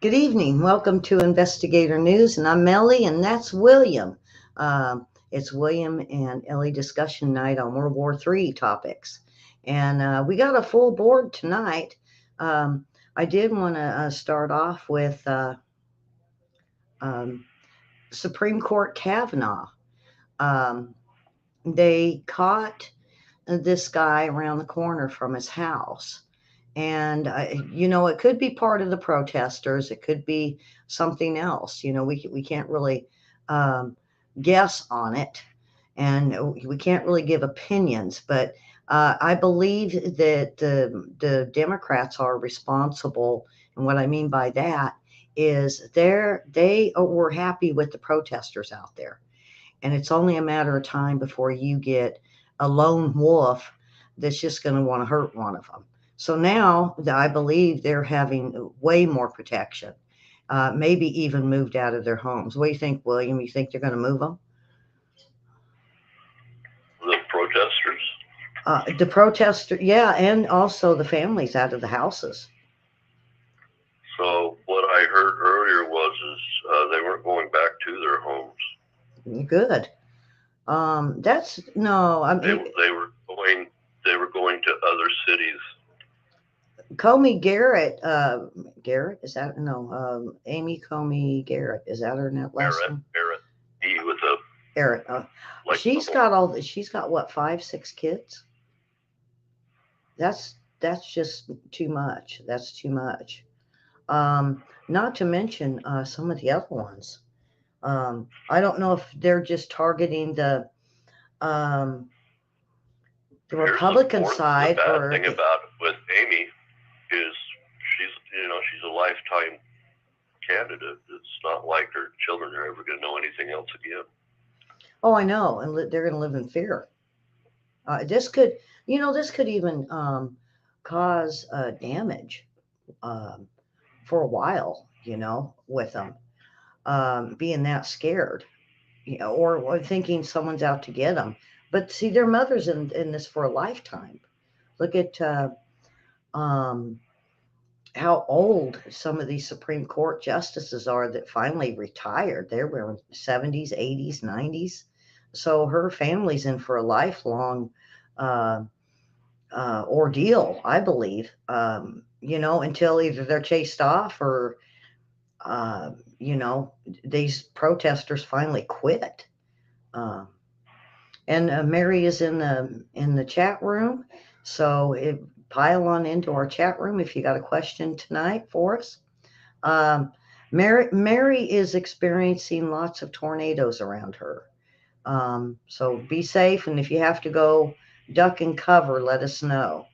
Good evening. Welcome to Investigator News, and I'm Melly, and that's William. It's William and Ellie discussion night on World War III topics, and we got a full board tonight. Um, I did want to start off with um, Supreme Court Kavanaugh. Um, they caught this guy around the corner from his house. And, it could be part of the protesters. It could be something else. We can't really um, guess on it. And we can't really give opinions. But I believe that the Democrats are responsible. And what I mean by that is they were happy with the protesters out there. And it's only a matter of time before you get a lone wolf that's just going to want to hurt one of them. So now I believe they're having way more protection, maybe even moved out of their homes. What do you think, William? You think they're going to move them? The protesters? The protesters, yeah, and also the families out of the houses. So what I heard earlier was they weren't going back to their homes. Good. That's no. I mean, they were going to other cities. Comey Garrett, Garrett, is that no? Amy Comey Garrett, is that her last name? Barrett, E with a Garrett. like She's got she's got what, 5, 6 kids? That's just too much. That's too much. Not to mention some of the other ones. I don't know if they're just targeting um, the Republican side. The bad thing about with Amy is she's a lifetime candidate. It's not like her children are ever going to know anything else again. Oh, I know, and they're going to live in fear. This could even cause damage for a while, with them being that scared, or thinking someone's out to get them. But see, their mother's in this for a lifetime. Look at how old some of these Supreme Court justices are that finally retired. They were in 70s, 80s, 90s. So her family's in for a lifelong uh, ordeal, I believe, until either they're chased off or, uh, you know, these protesters finally quit. Uh, and Mary is in the chat room, so pile on into our chat room if you got a question tonight for us. Um, Mary is experiencing lots of tornadoes around her. So be safe, and if you have to go duck and cover, let us know.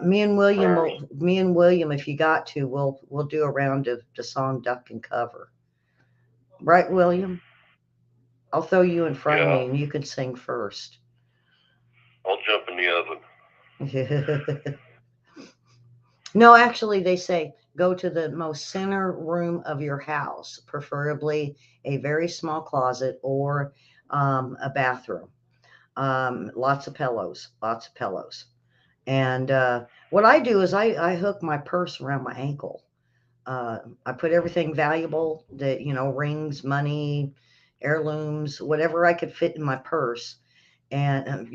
Me and William, if you got to, we'll do a round of the song "Duck and Cover." Right, William? I'll throw you in front of me, and you can sing first. I'll jump in the oven. No, actually, they say go to the most center room of your house, preferably a very small closet or a bathroom. Lots of pillows, lots of pillows. And what I do is I hook my purse around my ankle. I put everything valuable that, rings, money, heirlooms, whatever I could fit in my purse. And,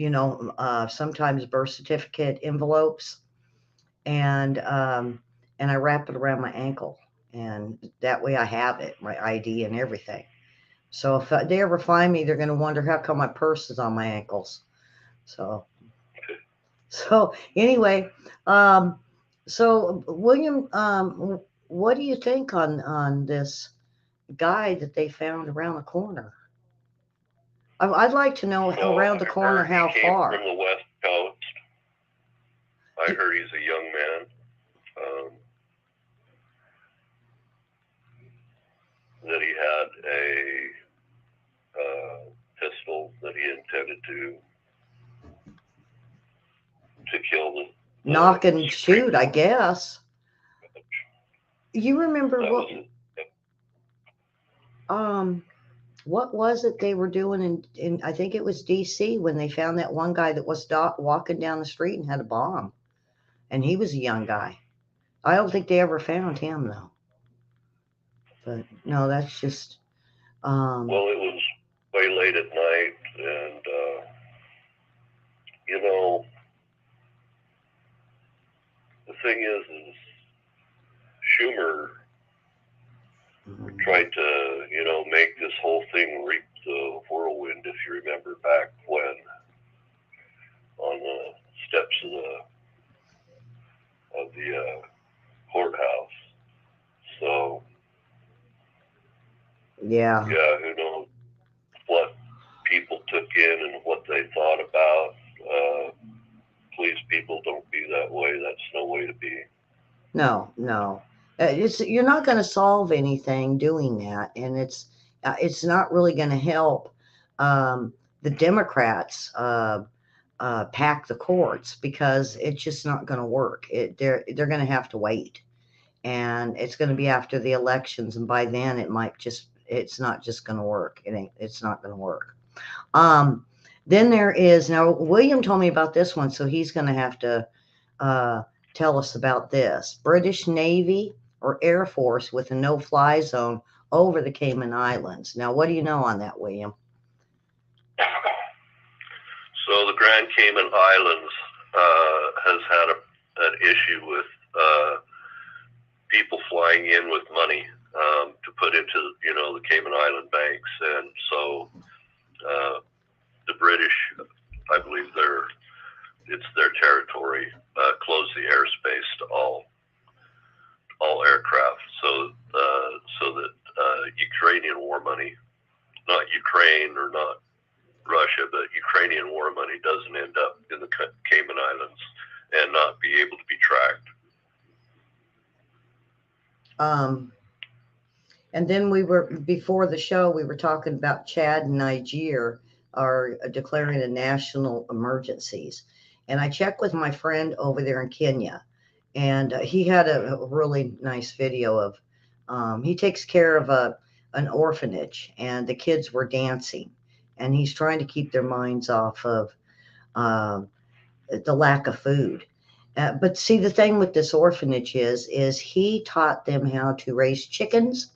sometimes birth certificate envelopes. And I wrap it around my ankle. And that way I have it, my ID and everything. So if they ever find me, they're going to wonder how come my purse is on my ankles. So anyway, so William, what do you think on this guy that they found around the corner? I'd like to know around the corner how far. From the West Coast. I heard he's a young man. That he had a pistol that he intended to kill the knock and shoot, I guess. You remember what was it they were doing in I think it was DC when they found that one guy that was walking down the street and had a bomb, and he was a young guy. I don't think they ever found him though. But no, that's just um, Well, it was way late at night, and you know, the thing is Schumer tried to, make this whole thing reap the whirlwind. If you remember back when on the steps of the courthouse. So yeah. yeah, who knows what people took in and what they thought about. Uh, Please, people, don't be that way. That's no way to be. No, no. You're not going to solve anything doing that, and it's not really going to help the Democrats pack the courts because it's just not going to work. They're going to have to wait, and it's going to be after the elections, and by then it's not just going to work. It's not going to work. Um, then there is now William told me about this one, so he's going to have to uh, tell us about this. British Navy or Air Force with a no-fly zone over the Cayman Islands. Now, what do you know on that, William? So the Grand Cayman Islands has had an issue with people flying in with money to put into the Cayman Island banks, and so the British, I believe it's their territory, closed the airspace to all aircraft, so that Ukrainian war money, not Ukraine or not Russia, but Ukrainian war money doesn't end up in the Cayman Islands and not be able to be tracked. And then before the show, we were talking about Chad and Niger are declaring a national emergencies. And I checked with my friend over there in Kenya, and he had a really nice video of, he takes care of an orphanage, and the kids were dancing, and he's trying to keep their minds off of uh, the lack of food. But see, the thing with this orphanage is he taught them how to raise chickens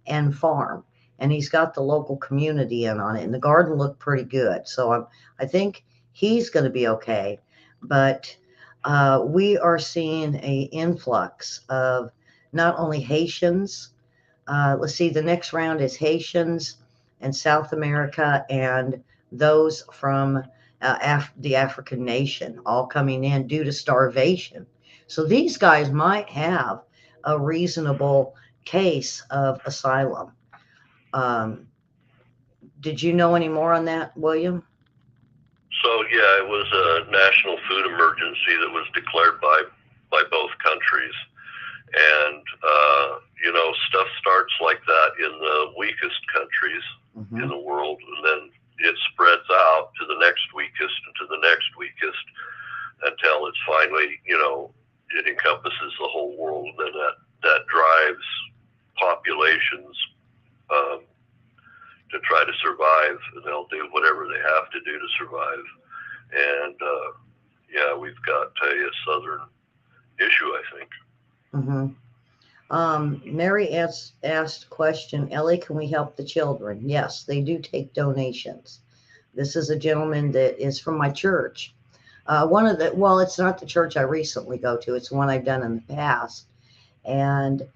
and farm, and he's got the local community in on it. And the garden looked pretty good, so I think he's going to be okay. But we are seeing a influx of not only Haitians. Let's see, the next round is Haitians and South America and those from the African nation all coming in due to starvation. So these guys might have a reasonable case of asylum. Um, did you know any more on that, William? So yeah, it was a national food emergency that was declared by both countries, and stuff starts like that in the weakest countries in the world, and then it spreads out to the next weakest and to the next weakest until it's finally, it encompasses the whole world, and then that drives populations to try to survive, and they'll do whatever they have to do to survive. And yeah, we've got a southern issue, I think. Mm-hmm. Mary asked question, Ellie, can we help the children? Yes, they do take donations. This is a gentleman that is from my church. Well, it's not the church I recently go to. It's one I've done in the past. And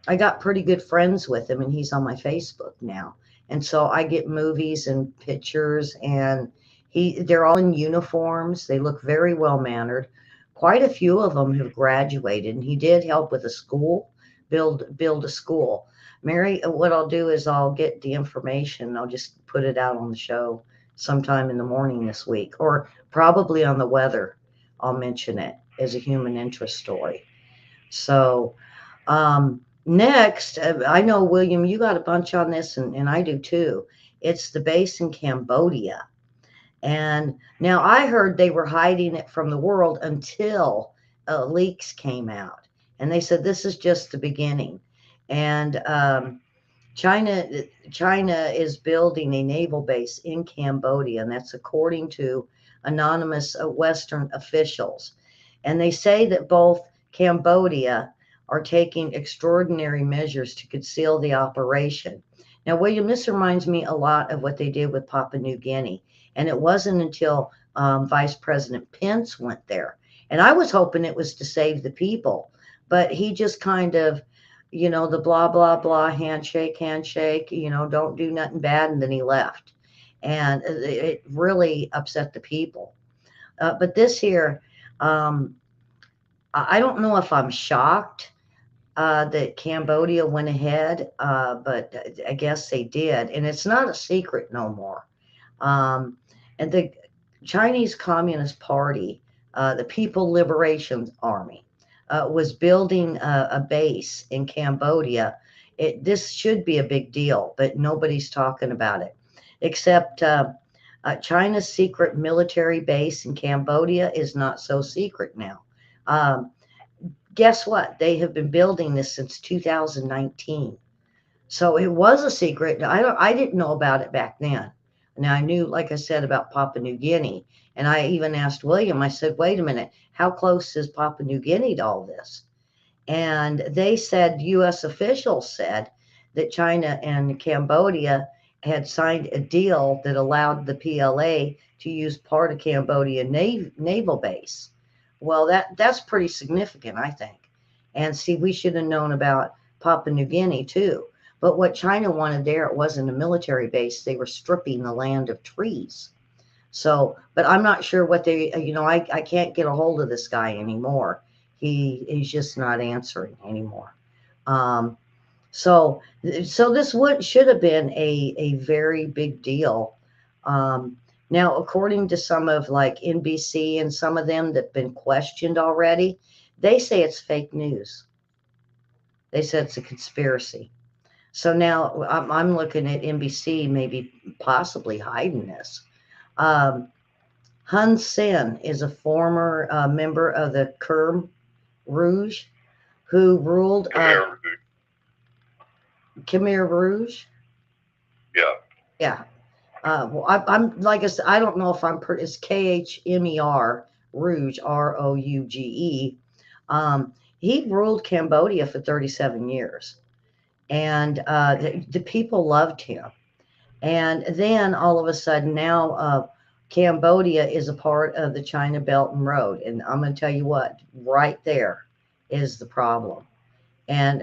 I got pretty good friends with him, and he's on my Facebook now. And so I get movies and pictures, and they're all in uniforms. They look very well mannered. Quite a few of them have graduated, and he did help with a school, build a school. Mary, what I'll do is I'll get the information. I'll just put it out on the show sometime in the morning this week, or probably on the weather. I'll mention it as a human interest story. So next, I know, William, you got a bunch on this, and I do too. It's the base in Cambodia. And now I heard they were hiding it from the world until leaks came out. And they said this is just the beginning. And China, China is building a naval base in Cambodia, and that's according to anonymous Western officials. And they say that both Cambodia are taking extraordinary measures to conceal the operation. Now, William, this reminds me a lot of what they did with Papua New Guinea. And it wasn't until Vice President Pence went there. And I was hoping it was to save the people, but he just kind of, the blah, blah, blah, handshake, handshake, don't do nothing bad. And then he left. And it really upset the people. But this here, um, I don't know if I'm shocked that Cambodia went ahead, but I guess they did. And it's not a secret no more. Um, and the Chinese Communist Party, the People Liberation Army, was building a base in Cambodia. This should be a big deal, but nobody's talking about it, except China's secret military base in Cambodia is not so secret now. Um, Guess what? They have been building this since 2019. So it was a secret. I didn't know about it back then. Now I knew, like I said, about Papua New Guinea. And I even asked William, I said, wait a minute, how close is Papua New Guinea to all this? And they said, US officials said that China and Cambodia had signed a deal that allowed the PLA to use part of Cambodia naval base. Well, that's pretty significant, I think. And see, we should have known about Papua New Guinea too. But what China wanted there, it wasn't a military base. They were stripping the land of trees. So, but I'm not sure what I can't get a hold of this guy anymore. He's just not answering anymore. Um, so, so this should have been a very big deal. Um, Now, according to some of like NBC and some of them that've been questioned already, they say it's fake news. They said it's a conspiracy. So now I'm looking at NBC, maybe possibly hiding this. Um, Hun Sen is a former member of the Khmer Rouge who ruled Khmer Rouge. Yeah. Yeah. Well, I'm like I said, I don't know if it's Khmer Rouge, Rouge. He ruled Cambodia for 37 years, and the people loved him. And then all of a sudden, now Cambodia is a part of the China Belt and Road. And I'm going to tell you what, right there is the problem. And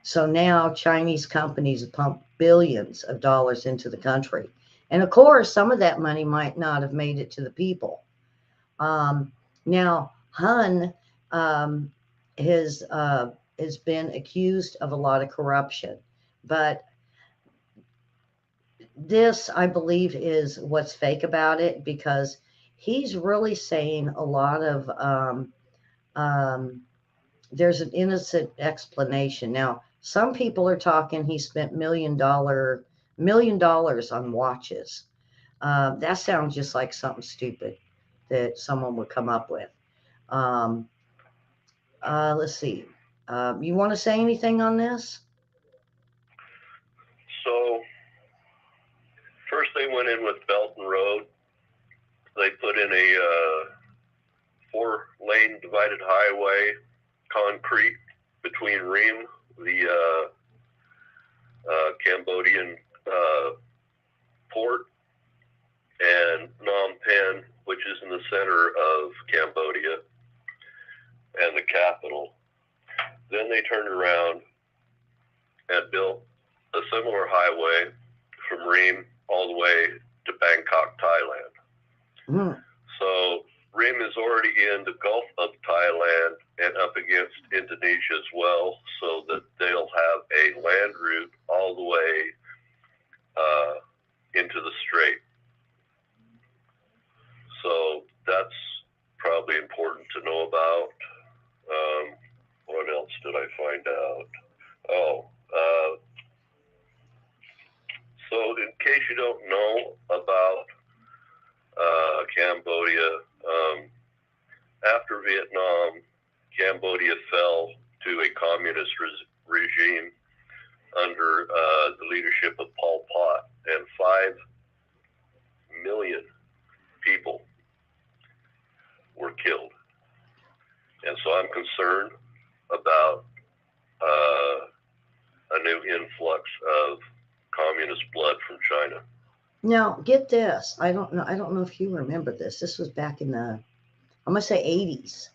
so now Chinese companies pump billions of dollars into the country. And of course, some of that money might not have made it to the people. Um, Now, Hun um, has been accused of a lot of corruption. But this, I believe, is what's fake about it because he's really saying a lot of um, there's an innocent explanation. Now, some people are talking he spent $1 million on watches. That sounds just like something stupid that someone would come up with. Um, let's see. You want to say anything on this? So first they went in with Belt and Road. They put in a 4-lane divided highway, concrete, between Ream, the Cambodian port, and Phnom Penh, which is in the center of Cambodia and the capital. Then they turned around and built a similar highway from Ream all the way to Bangkok, Thailand. Mm. So Ream is already in the Gulf of Thailand and up against Indonesia as well, so that they'll have a land route all the way into the strait. So that's probably important to know about. What else did I find out? Oh, so in case you don't know about Cambodia, after Vietnam, Cambodia fell to a communist regime under the leadership of Pol Pot, and 5 million people were killed. And so I'm concerned about a new influx of communist blood from China. Now, get this. I don't know. I don't know if you remember this. This was back in the, I'm gonna say 80s.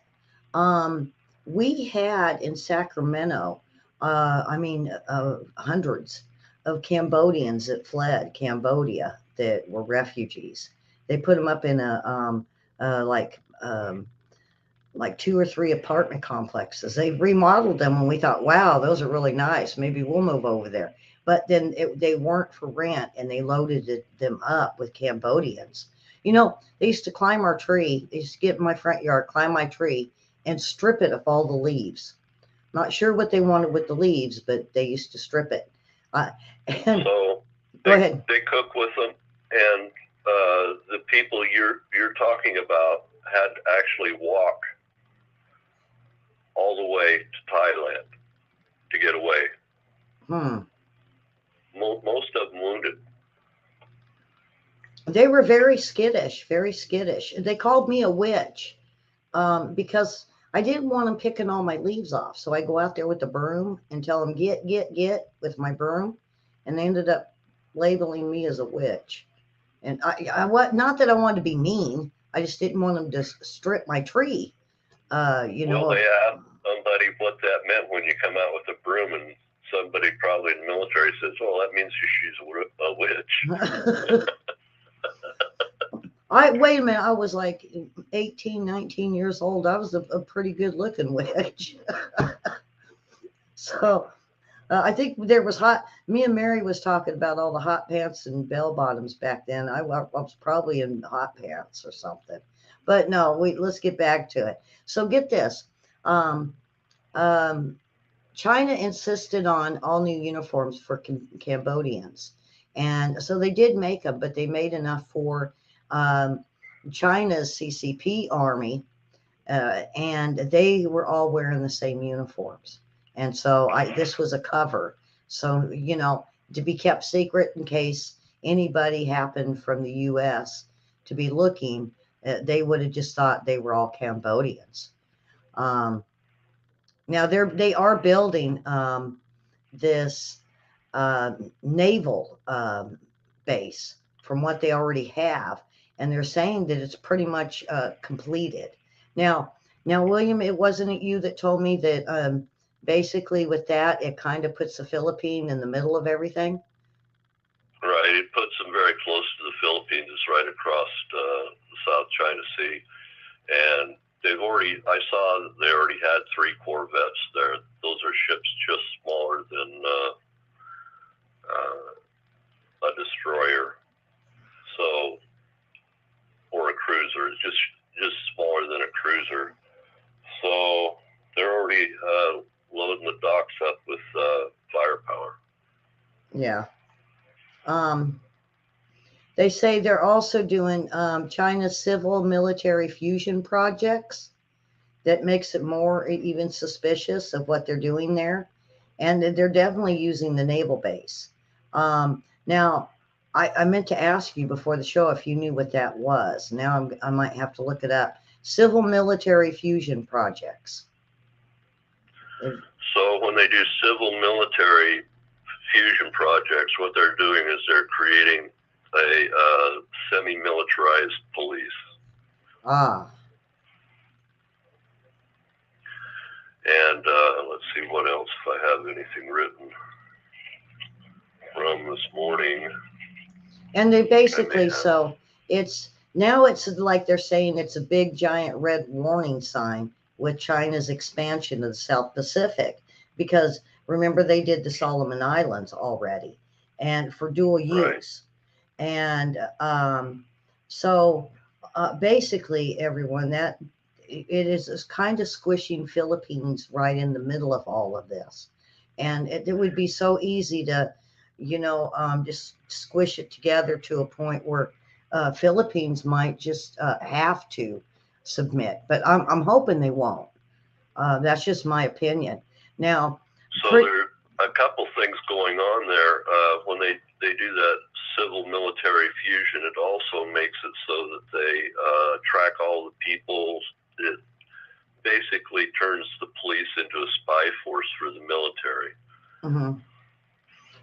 Um, we had in Sacramento, hundreds of Cambodians that fled Cambodia that were refugees. They put them up in a like two or three apartment complexes. They remodeled them, and we thought, wow, those are really nice. Maybe we'll move over there. But then they weren't for rent, and they loaded them up with Cambodians. You know, they used to climb our tree. They used to get in my front yard, climb my tree, and strip it of all the leaves. Not sure what they wanted with the leaves, but they used to strip it. And so go ahead. They cook with them, and the people you're talking about had to actually walk all the way to Thailand to get away. Most of them wounded. They were very skittish, very skittish. They called me a witch because I didn't want them picking all my leaves off. So I go out there with the broom and tell them, get with my broom. And they ended up labeling me as a witch. And not that I wanted to be mean. I just didn't want them to strip my tree. They asked somebody what that meant when you come out with a broom, and somebody probably in the military says, "Well, that means she's a witch." Wait a minute. I was like 18, 19 years old. I was a pretty good looking witch. So I think there was me and Mary was talking about all the hot pants and bell bottoms back then. I was probably in hot pants or something. But no, let's get back to it. So get this. China insisted on all new uniforms for Cambodians. And so they did make them, but they made enough for China's CCP army. And they were all wearing the same uniforms. And so this was a cover. So, to be kept secret in case anybody happened from the U.S. to be looking, they would have just thought they were all Cambodians. Now they are building this naval base from what they already have, and they're saying that it's pretty much completed. Now, William, it wasn't you that told me that basically with that it kind of puts the Philippines in the middle of everything. Right, it puts them very close to the Philippines. It's right across the South China Sea, and I saw that they already had 3 corvettes there. Those are ships just smaller than a destroyer, or a cruiser. It's just smaller than a cruiser. So they're already loading the docks up with firepower. Yeah. They say they're also doing China's civil military fusion projects. That makes it more even suspicious of what they're doing there. And they're definitely using the naval base. Now, I meant to ask you before the show if you knew what that was. Now I might have to look it up. Civil military fusion projects. So when they do civil military fusion projects, what they're doing is they're creating a semi-militarized police. And let's see what else, if I have anything written from this morning. And they basically, so it's like they're saying it's a big giant red warning sign with China's expansion of the South Pacific, because remember they did the Solomon Islands already, and for dual use. Right. And so basically, everyone, that it is kind of squishing Philippines right in the middle of all of this, and it would be so easy to, just squish it together to a point where Philippines might just have to submit, but I'm hoping they won't. That's just my opinion. Now, so there are a couple things going on there. When they do that civil military fusion, it also makes it so that they track all the people. It basically turns the police into a spy force for the military. Hmm.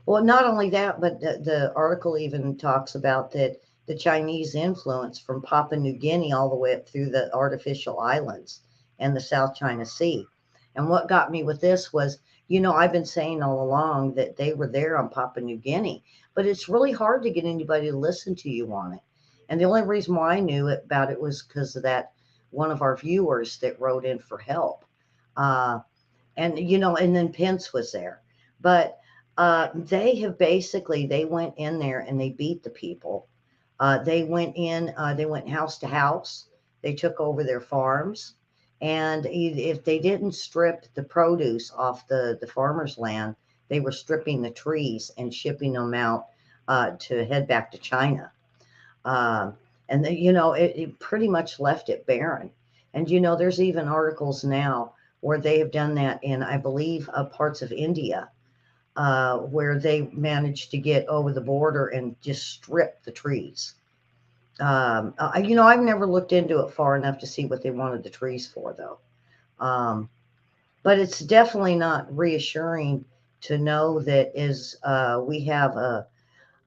Well, not only that, but the article even talks about that the Chinese influence from Papua New Guinea all the way up through the artificial islands and the South China Sea. And what got me with this was, I've been saying all along that they were there on Papua New Guinea, but it's really hard to get anybody to listen to you on it. And the only reason why I knew about it was because of that one of our viewers that wrote in for help. Uh, and then Pence was there. But they went in there and they beat the people. They went house to house. They took over their farms. And if they didn't strip the produce off the farmer's land, they were stripping the trees and shipping them out to head back to China. Um, it pretty much left it barren. And, there's even articles now where they have done that in, I believe, parts of India, where they managed to get over the border and just strip the trees. I've never looked into it far enough to see what they wanted the trees for, though. Um, but it's definitely not reassuring to know that is we have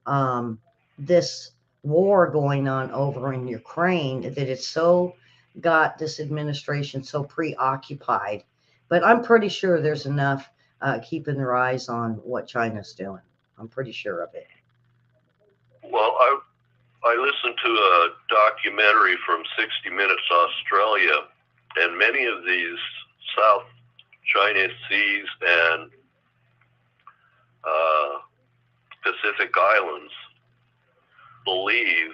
um, this war going on over in Ukraine that it's so got this administration so preoccupied. But I'm pretty sure there's enough keeping their eyes on what China's doing. I'm pretty sure of it. Well, I listened to a documentary from 60 Minutes Australia, and many of these South China Seas and Pacific Islands believe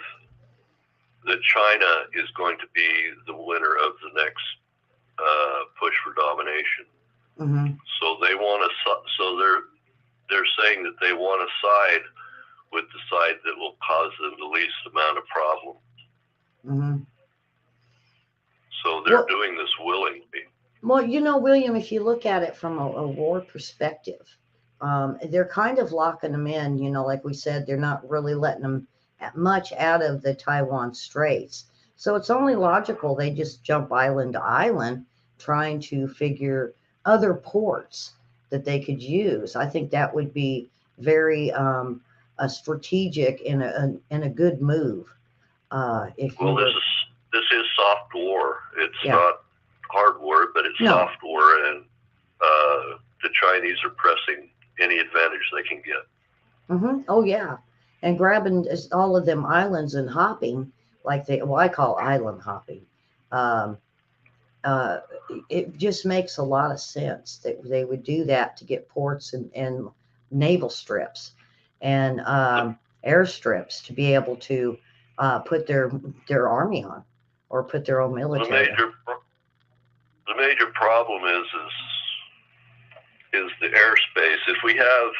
that China is going to be the winner of the next push for domination. Mm-hmm. So they want to. So they're saying that they want to side with the side that will cause them the least amount of problem. Mm-hmm. So they're doing this willingly. Well, William, if you look at it from a war perspective, they're kind of locking them in. Like we said, they're not really letting them much out of the Taiwan Straits. So it's only logical they just jump island to island, trying to figure other ports that they could use. I think that would be very a strategic and a good move. If you Well, were, this is soft war. It's yeah. not hard war, but it's soft war, and the Chinese are pressing any advantage they can get. Mm-hmm. Oh yeah, and grabbing all of them islands and hopping like I call island hopping. Um, uh, it just makes a lot of sense that they would do that to get ports and naval strips and airstrips to be able to put their army on or put their own military. The major problem is the airspace. If we have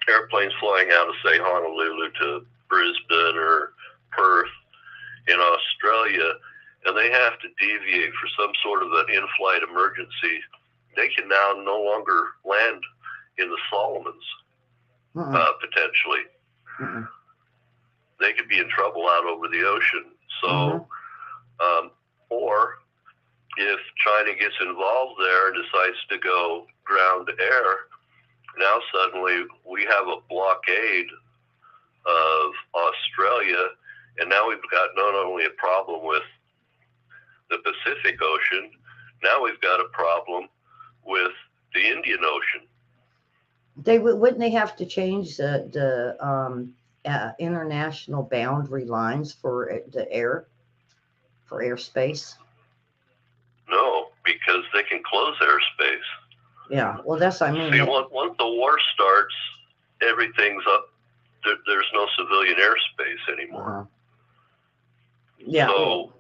airplanes flying out of, say, Honolulu to Brisbane or Perth in Australia, and they have to deviate for some sort of an in-flight emergency, they can now no longer land in the Solomons, potentially. They could be in trouble out over the ocean. So, or if China gets involved there and decides to go ground to air, now suddenly we have a blockade of Australia, and now we've got not only a problem with the Pacific Ocean, now we've got a problem with the Indian Ocean. Wouldn't they have to change the international boundary lines for the airspace? No, because they can close airspace. Yeah, well, that's I mean. See, once the war starts, everything's up. There's no civilian airspace anymore. Yeah. So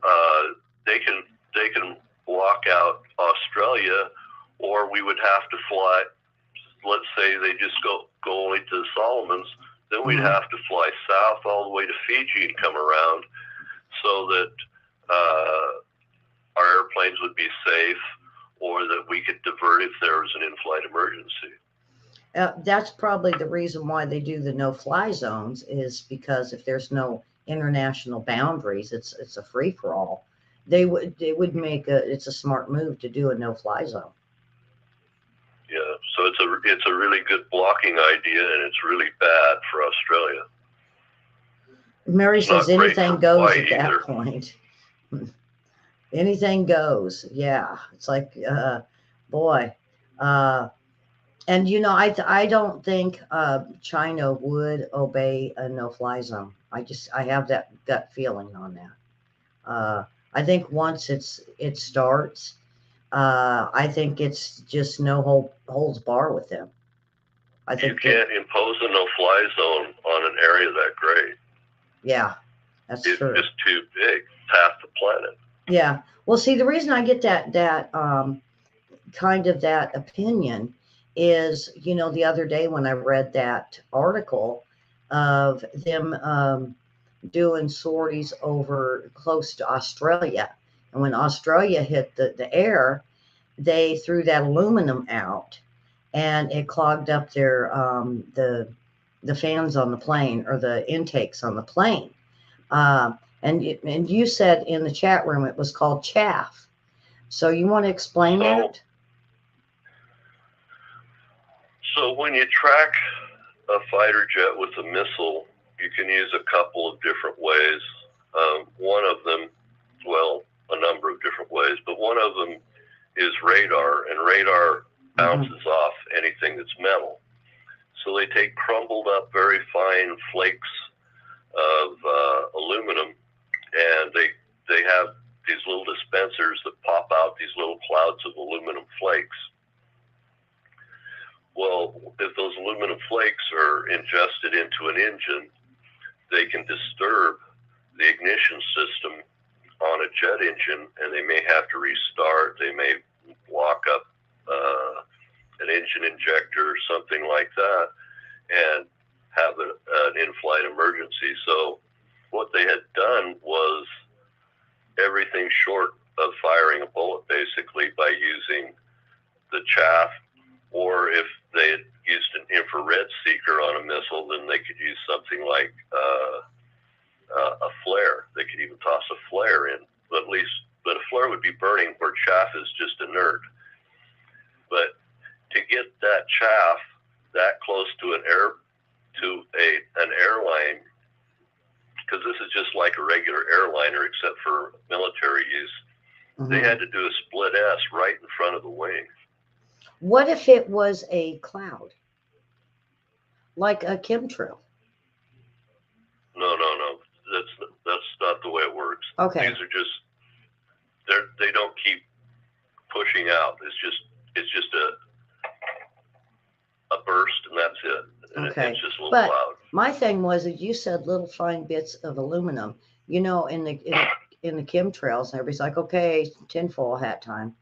they can block out Australia, or we would have to fly. Let's say they just go only to the Solomons, then we'd have to fly south all the way to Fiji and come around, so that our airplanes would be safe, or that we could divert if there was an in-flight emergency. That's probably the reason why they do the no-fly zones, is because if there's no international boundaries, it's a free-for-all. They would make it's a smart move to do a no-fly zone. Yeah, so it's a really good blocking idea, and it's really bad for Australia. Mary It's says not great anything for goes Hawaii at that either. point. Anything goes. Yeah, it's like boy. Uh, and I don't think China would obey a no-fly zone. I have that gut feeling on that. I think once it starts, I think it's just no holds bar with them. I You think that can't impose a no-fly zone on an area that great. yeah, that's It's true. just too big, half the planet. Yeah. Well, see, the reason I get that kind of that opinion is, the other day when I read that article of them doing sorties over close to Australia, and when Australia hit the air, they threw that aluminum out, and it clogged up their the fans on the plane or the intakes on the plane. Uh, and you said in the chat room it was called chaff. So you want to explain So, that? so when you track a fighter jet with a missile, you can use a couple of different ways. One of them, well, a number of different ways, but one of them is radar, and radar bounces off anything that's metal. So they take crumbled up, very fine flakes of aluminum, and they have these little dispensers that pop out these little clouds of aluminum flakes. Well, if those aluminum flakes are ingested into an engine, they can disturb the ignition system on a jet engine, and they may have to restart. They may block up an engine injector or something like that, and have an in-flight emergency. So what they had done was everything short of firing a bullet, basically, by using the chaff, or if they had used an infrared seeker on a missile, then they could use something like a flare. They could even toss a flare in, but a flare would be burning where chaff is just inert. But to get that chaff that close to an airline, because this is just like a regular airliner except for military use, they had to do a split S right in front of the wing. What if it was a cloud, like a chemtrail? No. That's not the way it works. Okay. These are just they don't keep pushing out. It's just a burst, and that's it. And Okay. it's just a little But cloud. my thing was that you said little fine bits of aluminum. In the chemtrails, and everybody's like, okay, tinfoil hat time.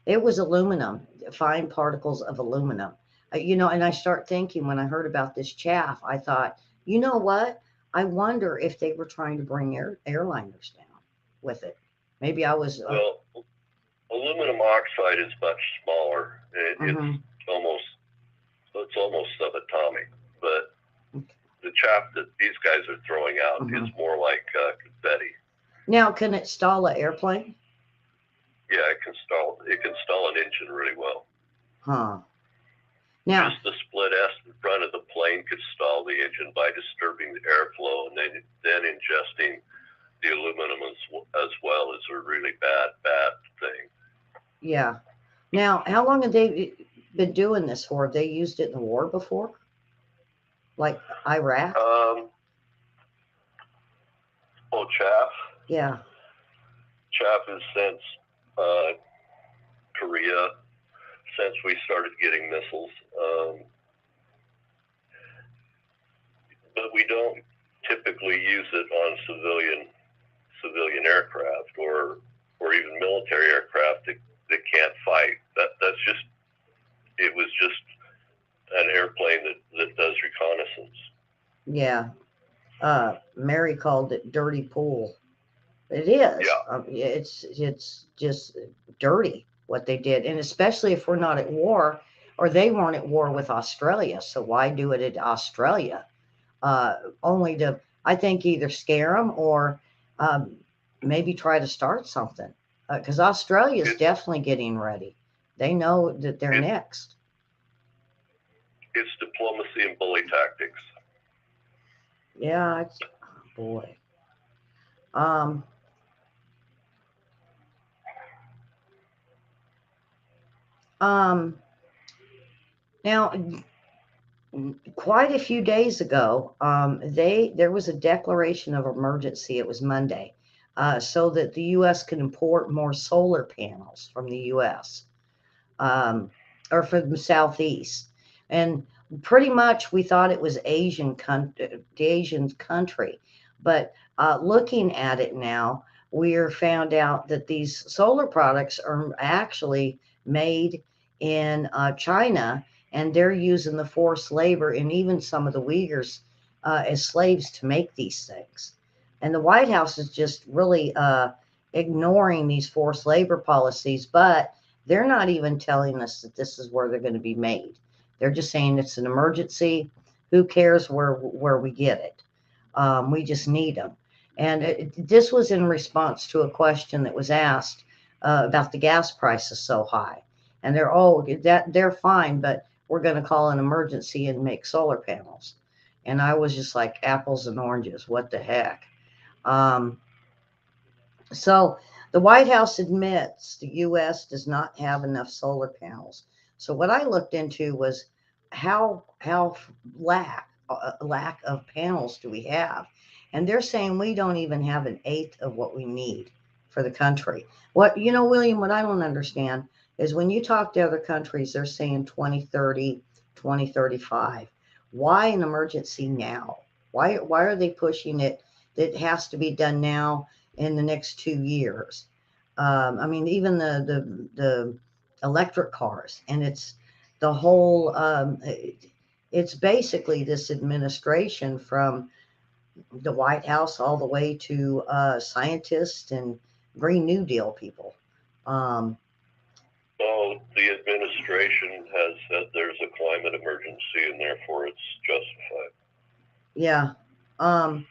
It was aluminum, fine particles of aluminum. And I start thinking when I heard about this chaff, I thought, you know what? I wonder if they were trying to bring airliners down with it. Maybe I was. Well, aluminum oxide is much smaller. It's almost subatomic, but the chaff that these guys are throwing out is more like confetti. Now, can it stall an airplane? Yeah, it can stall an engine really well. Huh. Now, just the split S in front of the plane could stall the engine by disturbing the airflow, and then ingesting the aluminum as well is a really bad thing. Yeah. Now, how long have they been doing this for? Have they used it in the war before? Like Iraq? Chaff? Yeah. Chaff is since Korea, since we started getting missiles. But we don't typically use it on civilian aircraft or even military aircraft that can't fight. It was just an airplane that does reconnaissance. Yeah. Mary called it dirty pool. It is. Yeah. It's just dirty what they did, and especially if we're not at war, or they weren't at war with Australia. So why do it at Australia? Only to, I think, either scare them or maybe try to start something, because Australia is It's definitely getting ready. They know that they're it, next. it's diplomacy and bully tactics. Yeah, it's, oh boy. Um, um, now, quite a few days ago, there was a declaration of emergency. It was Monday, so that the U.S. can import more solar panels from the U.S. um, or from the southeast, and pretty much we thought it was the Asian country, but looking at it now, we're found out that these solar products are actually made in China, and they're using the forced labor and even some of the Uyghurs as slaves to make these things. And the White House is just really ignoring these forced labor policies, but they're not even telling us that this is where they're going to be made. They're just saying it's an emergency. Who cares where we get it? We just need them. And this was in response to a question that was asked about the gas prices so high. And they're fine, but we're going to call an emergency and make solar panels. And I was just like apples and oranges. What the heck? Um, so the White House admits the U.S. does not have enough solar panels. So what I looked into was how lack of panels do we have, and they're saying we don't even have an eighth of what we need for the country. What William? What I don't understand is when you talk to other countries, they're saying 2030, 2035. Why an emergency now? Why are they pushing it? That has to be done now in the next 2 years. I mean, even the electric cars, and it's the whole. It's basically this administration from the White House all the way to scientists and Green New Deal people. Um, So the administration has said there's a climate emergency, and therefore it's justified. yeah. Um,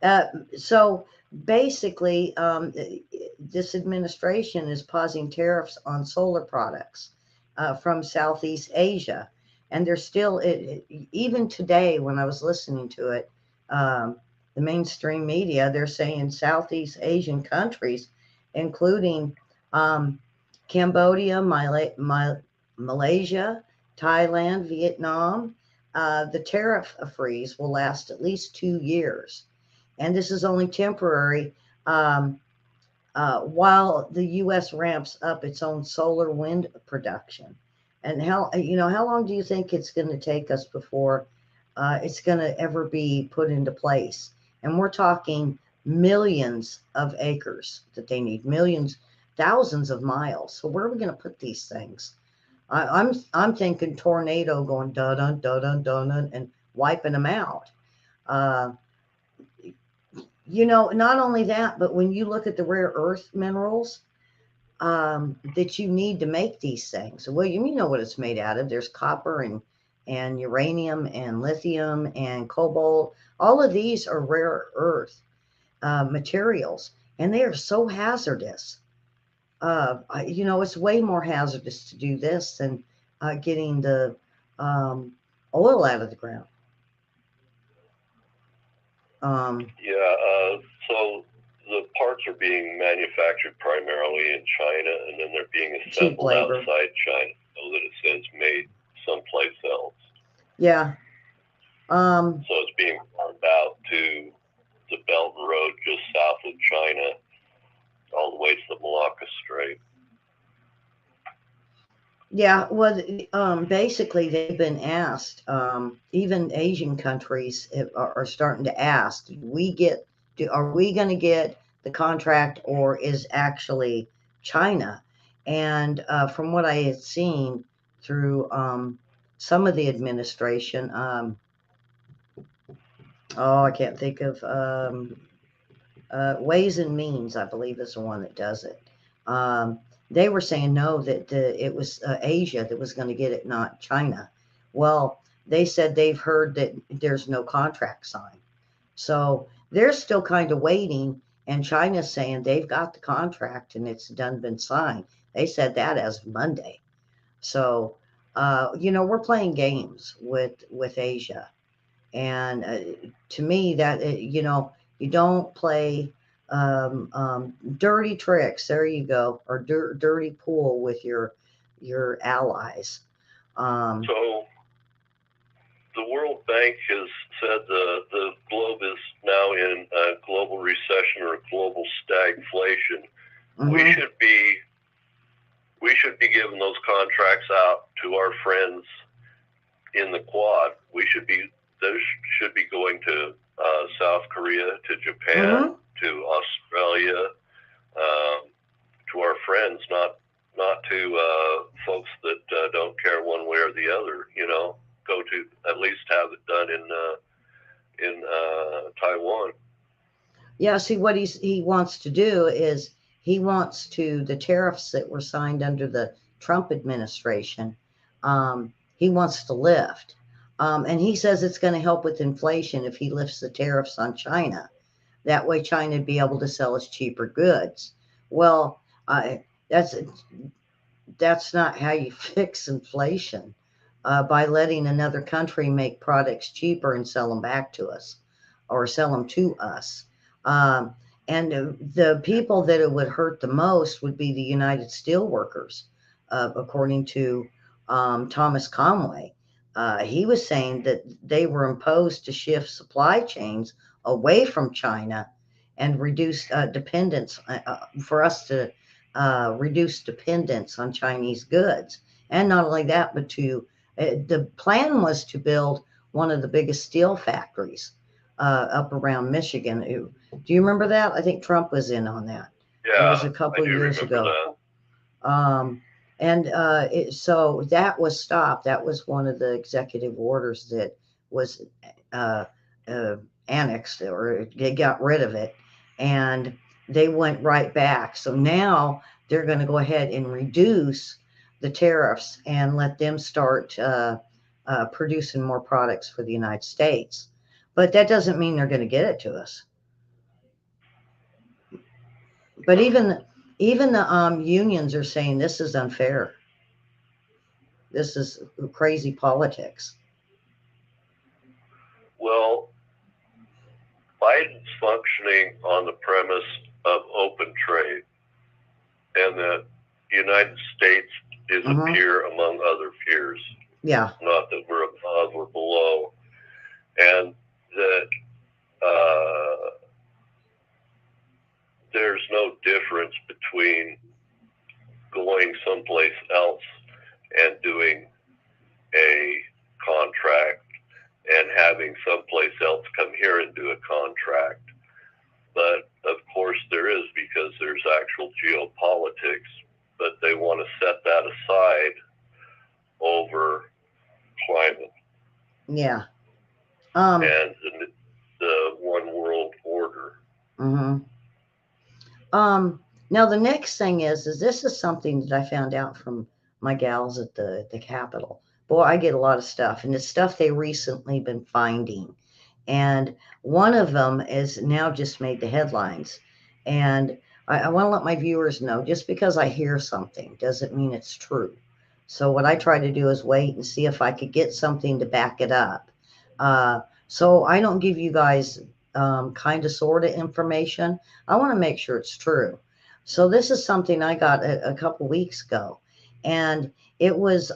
Uh, so basically, this administration is pausing tariffs on solar products from Southeast Asia. And they're still, even today, when I was listening to it, um, the mainstream media, they're saying Southeast Asian countries, including um, Cambodia, Malaysia, Thailand, Vietnam, the tariff freeze will last at least 2 years, and this is only temporary, um, while the U.S. ramps up its own solar wind production. And how long do you think it's going to take us before it's going to ever be put into place? And we're talking millions of acres that they need, millions, thousands of miles. So where are we going to put these things? I'm thinking tornado going dun dun dun dun dun dun and wiping them out. Uh, not only that, but when you look at the rare earth minerals that you need to make these things, William, you know what it's made out of. There's copper and uranium and lithium and cobalt. All of these are rare earth materials, and they are so hazardous. It's way more hazardous to do this than getting the um, oil out of the ground. Um, So the parts are being manufactured primarily in China, and then they're being cheap assembled labor. outside China, so that it says made someplace else. Yeah. Um, So it's being farmed out to the Belt and Road just south of China, all the way to the Malacca Strait. Yeah, well, basically, they've been asked. Even Asian countries are starting to ask: are we going to get the contract, or is actually China? And from what I had seen through some of the administration, I can't think of Ways and Means, I believe, is the one that does it. Um, they were saying no, that it was Asia that was going to get it, not China. Well, they said they've heard that there's no contract signed. So they're still kind of waiting. And China's saying they've got the contract and it's done been signed. They said that as of Monday. So, we're playing games with Asia, and to me, that you don't play dirty tricks. There you go, or dirty pool with your allies. Um, So the World Bank has said the globe is now in a global recession or global stagflation. We mhm, should be we should be giving those contracts out to our friends in the Quad. Those should be going to South Korea, to Japan, mhm. to Australia, um, to our friends, not to folks that don't care one way or the other. Go to at least have it done in Taiwan. Yeah, see what he wants to do is he wants to the tariffs that were signed under the Trump administration. He wants to lift, and he says it's going to help with inflation if he lifts the tariffs on China. That way, China would be able to sell us cheaper goods. Well, that's that's not how you fix inflation by letting another country make products cheaper and sell them back to us or sell them to us. Um, and the people that it would hurt the most would be the United Steelworkers, according to Thomas Conway. He was saying that they were imposed to shift supply chains away from China and reduce dependence for us to reduce dependence on Chinese goods. And not only that, but the plan was to build one of the biggest steel factories up around Michigan. Do you remember that? I think Trump was in on that. It Yeah, was a I couple do years remember ago. that. Um, and so that was stopped. That was one of the executive orders that was uh, uh, annexed, or they got rid of it. And they went right back. So now they're going to go ahead and reduce the tariffs and let them start producing more products for the United States. But that doesn't mean they're going to get it to us. But even the unions are saying this is unfair. This is crazy politics. Well, Biden's functioning on the premise of open trade, and that the United States is a Hmm. peer among other peers, Yeah. not that we're above or below, and that uh, there's no difference between going someplace else and doing a contract and having someplace else come here and do a contract. But of course there is, because there's actual geopolitics, but they want to set that aside over climate Yeah. Um. and the one world order. Hmm. Now the next thing is this is something that I found out from my gals at the Capitol. Boy, I get a lot of stuff, and it's stuff they recently been finding. And one of them is now just made the headlines. And I want to let my viewers know just because I hear something doesn't mean it's true. So, what I try to do is wait and see if I could get something to back it up. Uh, so, I don't give you guys kind of sort of information. I want to make sure it's true. So, this is something I got a couple weeks ago. And it was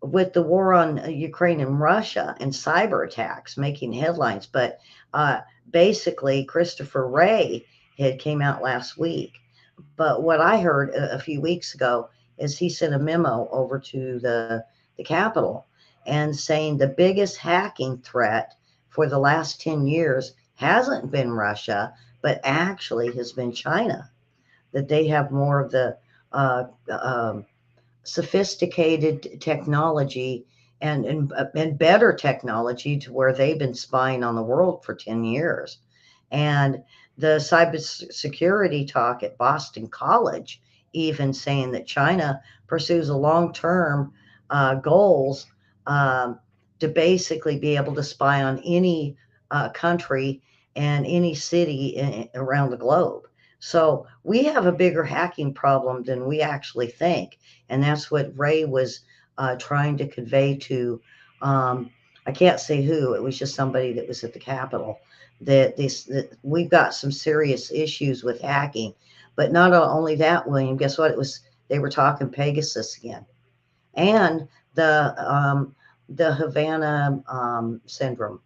with the war on Ukraine and Russia and cyber attacks making headlines. But uh, basically, Christopher Wray had came out last week. But what I heard a few weeks ago is he sent a memo over to the Capitol and saying the biggest hacking threat for the last 10 years hasn't been Russia, but actually has been China. That they have more of the uh, um, sophisticated technology and better technology to where they've been spying on the world for 10 years. And the cybersecurity talk at Boston College even saying that China pursues a long-term goals um, to basically be able to spy on any country and any city around the globe. So we have a bigger hacking problem than we actually think, and that's what Ray was trying to convey to. Um, I can't say who. It was just somebody that was at the Capitol. That we've got some serious issues with hacking, but not only that, William. Guess what? It was they were talking Pegasus again, and the um, the Havana syndrome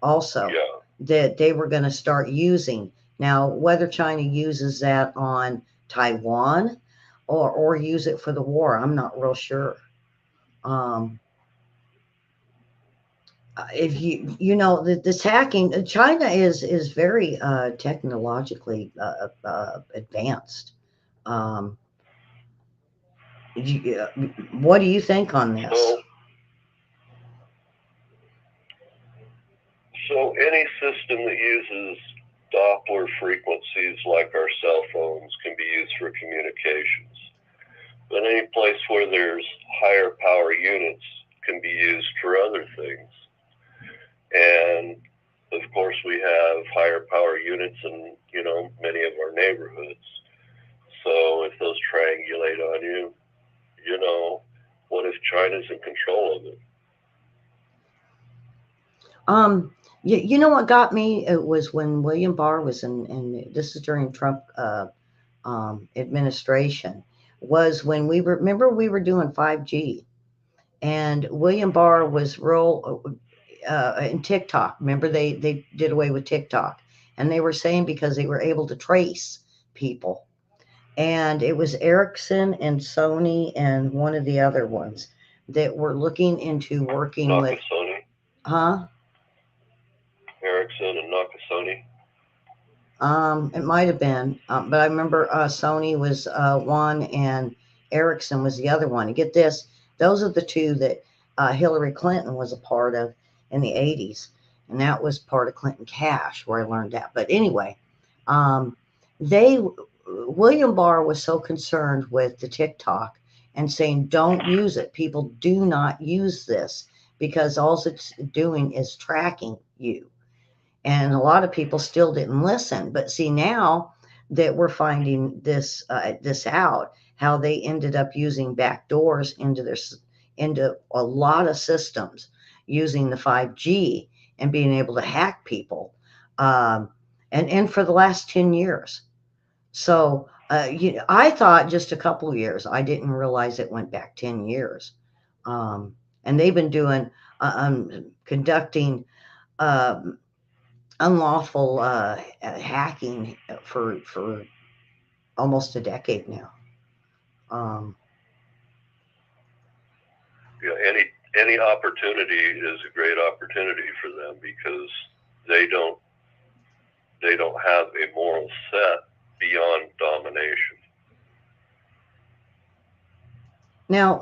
also Yeah. that they were going to start using. Now, whether China uses that on Taiwan or use it for the war, I'm not real sure. Um, if this hacking, China is very technologically advanced. Um, what do you think on this? So, so any system that uses Doppler frequencies like our cell phones can be used for communications. But any place where there's higher power units can be used for other things. And of course, we have higher power units in, many of our neighborhoods. So if those triangulate on you, you know, what if China's in control of it? You know what got me? It was when William Barr was in this is during Trump administration, was when remember we were doing 5G, and William Barr was real in TikTok. Remember they did away with TikTok, and they were saying because they were able to trace people, and it was Ericsson and Sony and one of the other ones that were looking into working with, Nakasone, huh? Ericsson and Nakasone. It might have been, but I remember Sony was one and Ericsson was the other one. And get this, those are the two that Hillary Clinton was a part of in the 80s. And that was part of Clinton Cash, where I learned that. But anyway, um, they, William Barr was so concerned with the TikTok and saying, don't use it. People do not use this because all it's doing is tracking you, and a lot of people still didn't listen. But see, now that we're finding this out, how they ended up using back doors into a lot of systems using the 5G and being able to hack people, um, and for the last 10 years. So I thought just a couple of years. I didn't realize it went back 10 years. um, and they've been doing conducting um, unlawful hacking for almost a decade now. Um, Any opportunity is a great opportunity for them because they don't they don't have a moral set beyond domination. Now,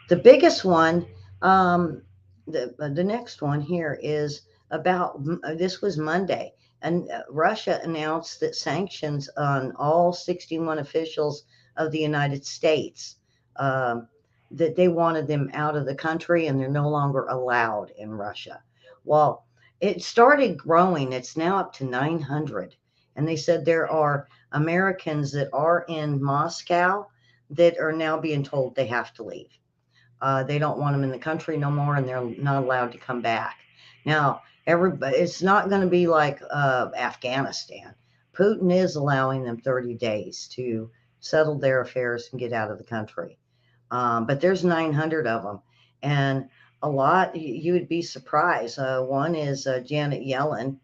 the biggest one, um, the next one here is about this was Monday, and Russia announced that sanctions on all 61 officials of the United States, um, that they wanted them out of the country and they're no longer allowed in Russia. Well, it started growing. It's now up to 900. And they said there are Americans that are in Moscow that are now being told they have to leave. They don't want them in the country no more, and they're not allowed to come back. Now, everybody, it's not going to be like Afghanistan. Putin is allowing them 30 days to settle their affairs and get out of the country. But there's 900 of them, and a lot. You would be surprised. One is Janet Yellen.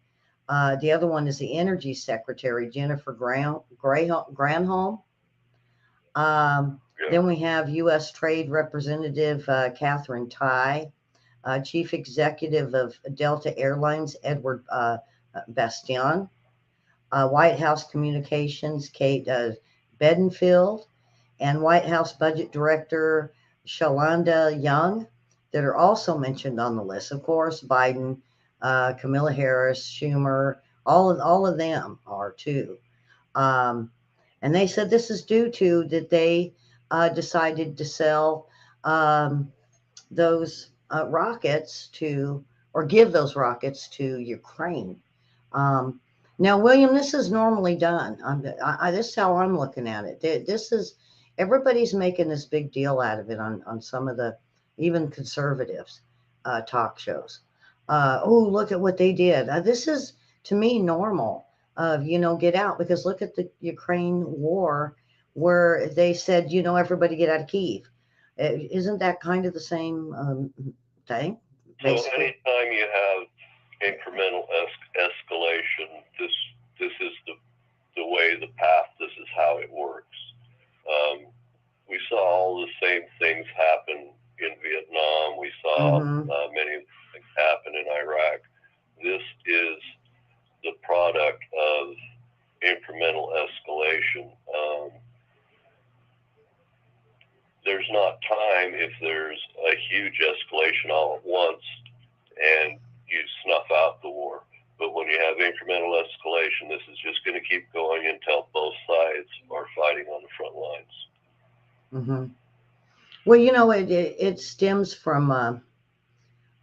The other one is the Energy Secretary, Jennifer Granholm. Um, Yeah. then we have U.S. Trade Representative Catherine Tai, Chief Executive of Delta Airlines Edward Bastian, White House Communications Kate Bedingfield, and White House Budget Director Shalanda Young, that are also mentioned on the list. Of course, Biden, Kamala Harris, Schumer, all of them are too. Um, and they said this is due to that they decided to sell um, those rockets to, or give those rockets to Ukraine. Um, Now, William, this is normally done. This is how I'm looking at it. This is everybody's making this big deal out of it on some of the even conservatives talk shows. Oh, look at what they did. This is to me normal. Get out because look at the Ukraine war where they said, everybody get out of Kyiv. Isn't that kind of the same thing, So basically? anytime you have incremental escalation, this is the way, the path. This is how it works. We saw all the same things happen in Vietnam. We saw many things happen in Iraq. This is the product of incremental escalation. There's not time if there's a huge escalation all at once and you snuff out the war. But when you have incremental escalation, this is just going to keep going until both sides are fighting on the front lines. Mm-hmm. Well, it stems from,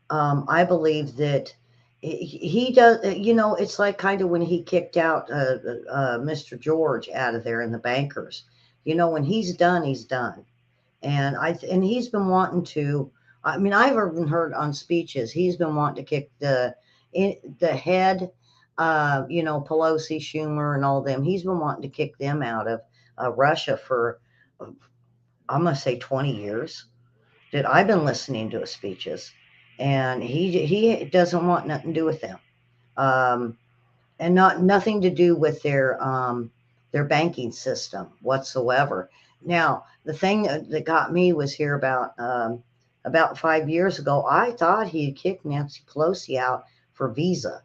I believe that he does, it's like kind of when he kicked out Mr. George out of there in the bankers. When he's done, he's done. And he's been wanting to, I mean, I've even heard on speeches, he's been wanting to kick the head, Pelosi, Schumer, and all them. He's been wanting to kick them out of Russia for, I'm going to say 20 years that I've been listening to his speeches, and he doesn't want nothing to do with them, and nothing to do with their banking system whatsoever. Now, the thing that got me was here about 5 years ago. I thought he had kicked Nancy Pelosi out for Visa,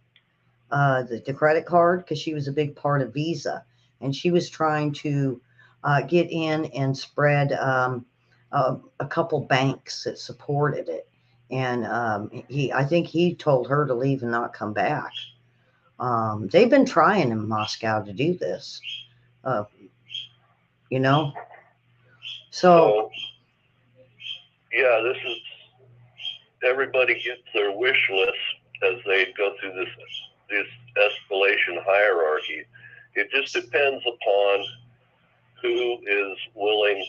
the credit card, because she was a big part of Visa, and she was trying to get in and spread a couple banks that supported it. And I think he told her to leave and not come back. They've been trying in Moscow to do this, uh, you know. So yeah, this is, everybody gets their wish list as they go through this escalation hierarchy. It just depends upon who is willing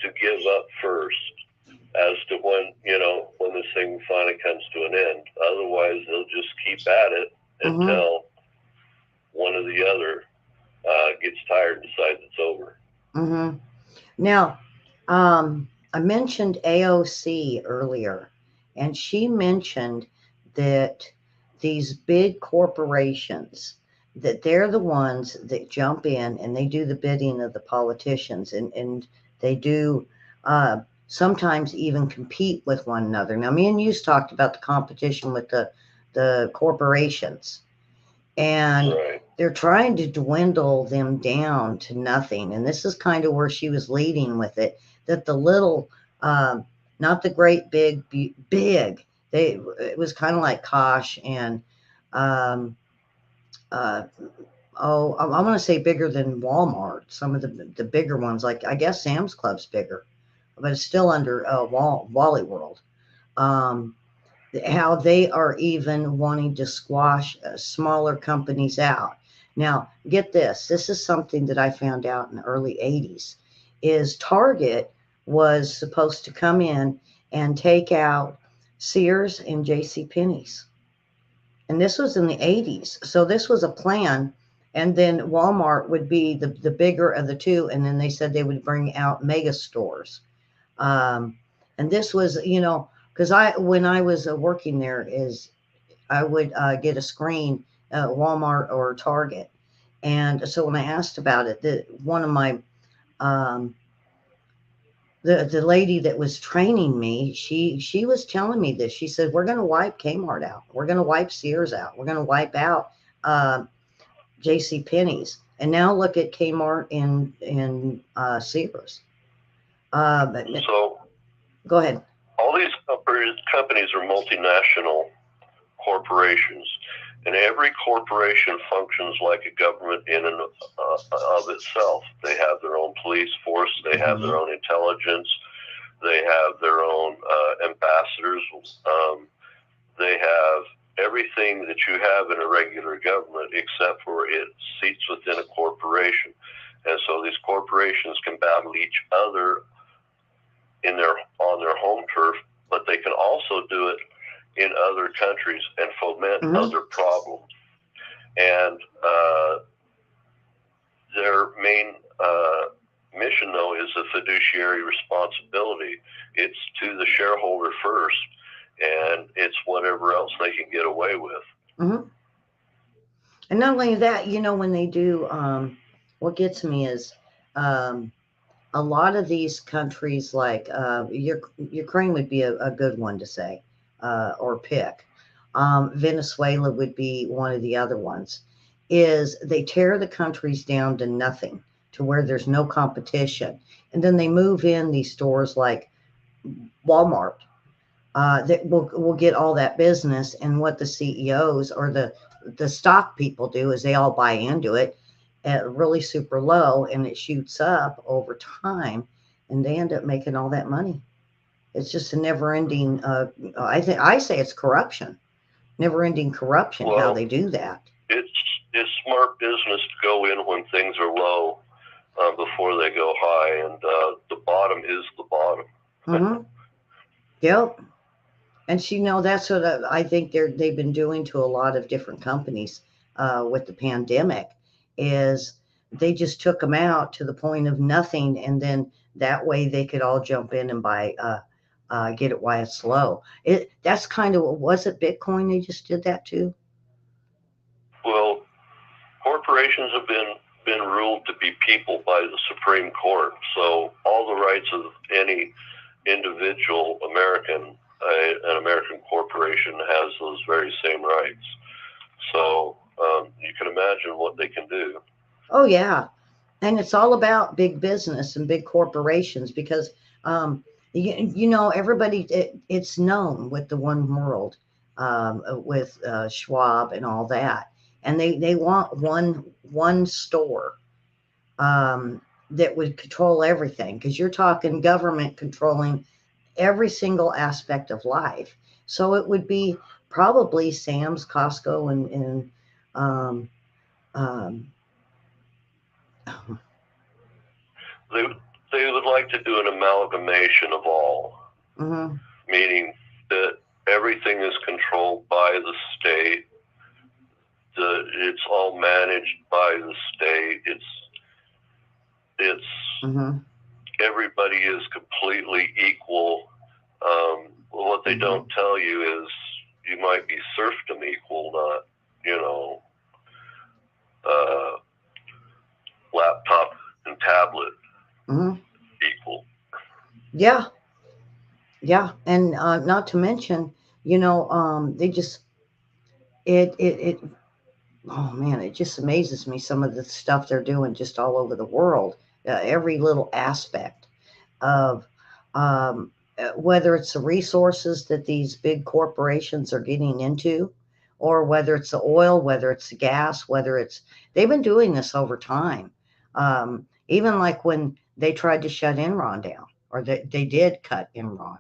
to give up first as to when this thing finally comes to an end. Otherwise, they'll just keep at it until one or the other gets tired and decides it's over. Mm-hmm. Now, I mentioned AOC earlier, and she mentioned that these big corporations, that they're the ones that jump in and they do the bidding of the politicians, and they do sometimes even compete with one another. Now, me and you talked about the competition with the corporations, and right. They're trying to dwindle them down to nothing. And this is kind of where she was leading with it, that the little, not the great big, it was kind of like Kosh and, um, uh, I'm going to say bigger than Walmart. Some of the bigger ones, like I guess Sam's Club's bigger, but it's still under Wally World. How they are even wanting to squash smaller companies out. Now, get this. This is something that I found out in the early 80s is Target was supposed to come in and take out Sears and J.C. Penney's. And this was in the 80s. So this was a plan. And then Walmart would be the bigger of the two. And then they said they would bring out mega stores. And this was, because when I was working there, I would get a screen at Walmart or Target, and so when I asked about it, one of my the lady that was training me, she was telling me this. She said, "We're going to wipe Kmart out. We're going to wipe Sears out. We're going to wipe out J.C. Penney's." And now look at Kmart and Sears. So go ahead. All these companies are multinational corporations, and every corporation functions like a government in and of itself. They have their own police force, they have their own intelligence, they have their own ambassadors. they have everything that you have in a regular government except for it seats within a corporation. And so these corporations can battle each other on their home turf, but they can also do it in other countries and foment other problems. And their main mission, though, is a fiduciary responsibility. It's to the shareholder first, and it's whatever else they can get away with. And not only that, when they do, what gets me is a lot of these countries, like Ukraine would be a good one to say or pick. Venezuela would be one of the other ones. Is they tear the countries down to nothing, to where there's no competition, and then they move in these stores like Walmart that will get all that business. And what the CEOs or the stock people do is they all buy into it at really super low, and it shoots up over time, and they end up making all that money. It's just a never-ending. I say it's corruption, never-ending corruption. How they do that. It's smart business to go in when things are low before they go high, and the bottom is the bottom. Yep. And that's what I think they've been doing to a lot of different companies with the pandemic. Is they just took them out to the point of nothing, and then that way they could all jump in and buy get it while it's low. That's kind of, was it Bitcoin they just did that too? Well, corporations have been ruled to be people by the Supreme Court, so all the rights of any individual American, an American corporation has those very same rights. So you can imagine what they can do. Oh yeah, and it's all about big business and big corporations because everybody, it's known with the one world, with Schwab and all that, and they want one store that would control everything, because you're talking government controlling every single aspect of life. So it would be probably Sam's, Costco, and they would like to do an amalgamation of all, meaning that everything is controlled by the state. It's all managed by the state. It's everybody is completely equal. What they don't tell you is you might be serfdom equal, not laptop and tablet equal. Yeah, and not to mention, they just it. Oh man, it just amazes me, some of the stuff they're doing just all over the world. Every little aspect of whether it's the resources that these big corporations are getting into, or whether it's the oil, whether it's the gas, they've been doing this over time. Even like when they tried to shut Enron down, or they did cut Enron.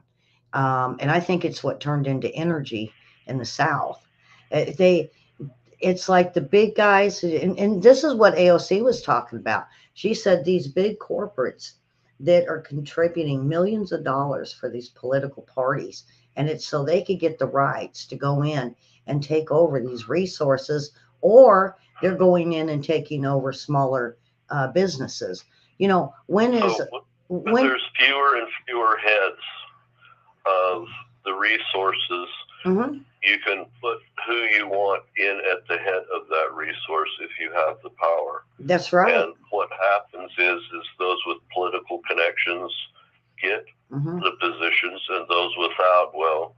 And I think it's what turned into energy in the South. It's like the big guys, and this is what AOC was talking about. She said these big corporates that are contributing millions of dollars for these political parties, and it's so they could get the rights to go in and take over these resources, or they're going in and taking over smaller businesses. When there's fewer and fewer heads of the resources, you can put who you want in at the head of that resource if you have the power. That's right. And what happens is those with political connections get the positions, and those without, well,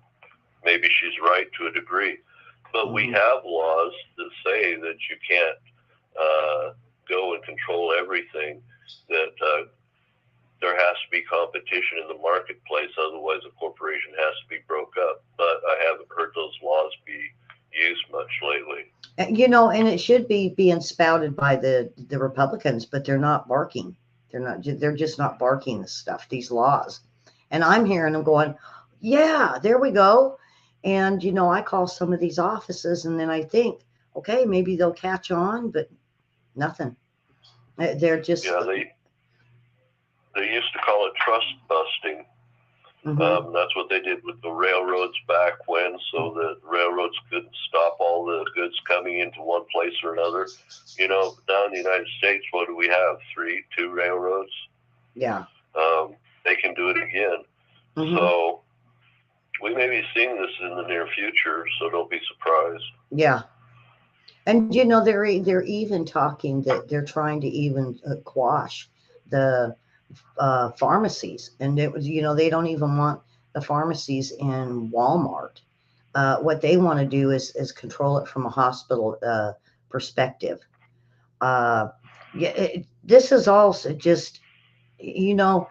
maybe she's right to a degree. But we have laws that say that you can't go and control everything, that there has to be competition in the marketplace, otherwise a corporation has to be broke up. But I haven't heard those laws be used much lately. And it should be being spouted by the Republicans, but they're not barking. They're just not barking this stuff, these laws. And I'm hearing them going, yeah, there we go. And, I call some of these offices and then I think, okay, maybe they'll catch on, but nothing. They're just, Yeah, they used to call it trust busting. mm-hmm, That's what they did with the railroads back when, so that railroads couldn't stop all the goods coming into one place or another. Now in the United States, what do we have? Two railroads. yeah. They can do it again. Mm-hmm, So we may be seeing this in the near future. So don't be surprised. yeah. And, they're even talking that they're trying to even quash the pharmacies. And it was, they don't even want the pharmacies in Walmart. What they want to do is control it from a hospital perspective. Uh, yeah, this is also just, you know,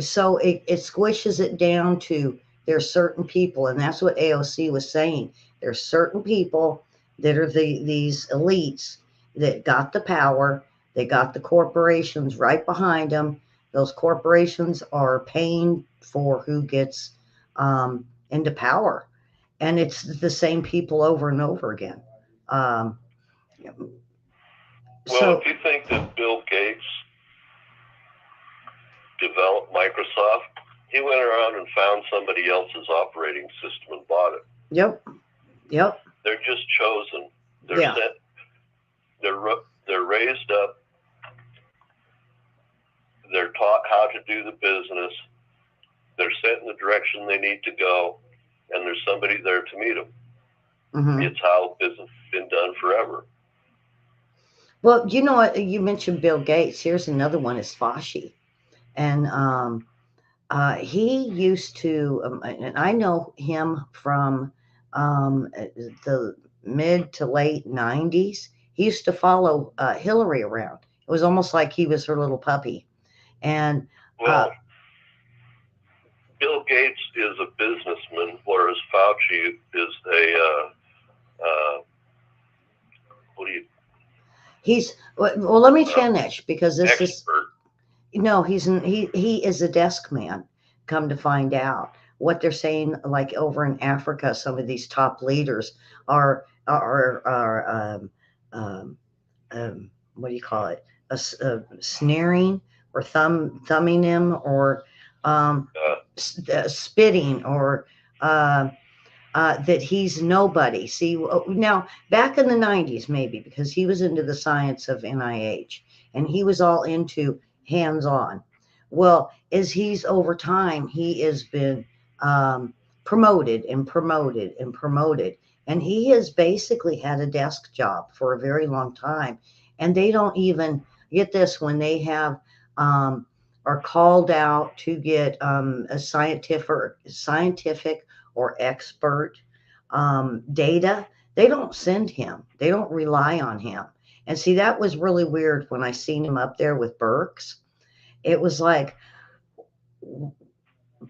so it squishes it down to there's certain people, and that's what AOC was saying. There's certain people that are these elites that got the power, they got the corporations right behind them. Those corporations are paying for who gets into power, and it's the same people over and over again. Um, Well, so, if you think that Bill Gates developed Microsoft, he went around and found somebody else's operating system and bought it. yep, yep, They're just chosen. They're yeah. sent. They're raised up. They're taught how to do the business. They're sent in the direction they need to go, and there's somebody there to meet them. Mm-hmm. It's how business has been done forever. Well, you know what? You mentioned Bill Gates. Here's another one is Fauci. And he used to, and I know him from the mid to late 90s. He used to follow Hillary around. It was almost like he was her little puppy. And uh, Well, Bill Gates is a businessman, whereas Fauci is a what do you well, let me finish because this is, expert. no, he is a desk man. Come to find out, what they're saying, like over in Africa, some of these top leaders are what do you call it? Sneering or thumbing him or um, Uh, spitting or uh, that he's nobody. See, now back in the 90s, maybe because he was into the science of NIH and he was all into hands on. Well, as he's over time, he has been um, promoted and promoted and promoted. And he has basically had a desk job for a very long time. And they don't even get this when they have um, are called out to get a scientific or expert data, they don't send him. They don't rely on him. And see, that was really weird when I seen him up there with Burks. It was like,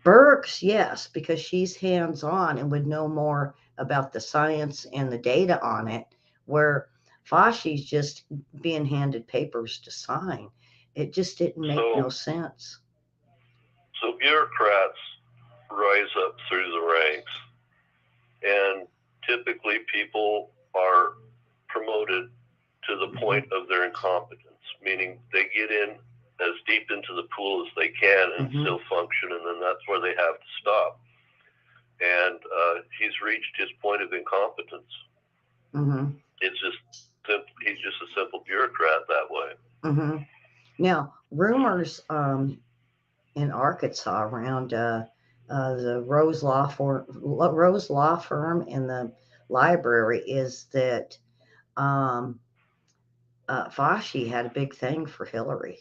Burks, yes, because she's hands on and would know more about the science and the data on it, where Fauci's just being handed papers to sign. It just didn't make no so sense. so bureaucrats rise up through the ranks, and typically people are promoted to the point of their incompetence, meaning they get in as deep into the pool as they can and Mm-hmm. still function, and then that's where they have to stop. And he's reached his point of incompetence. Mm-hmm. It's just he's just a simple bureaucrat that way. Mm-hmm. Now, rumors in Arkansas around the Rose Law Firm and the library is that um, Fauci had a big thing for Hillary,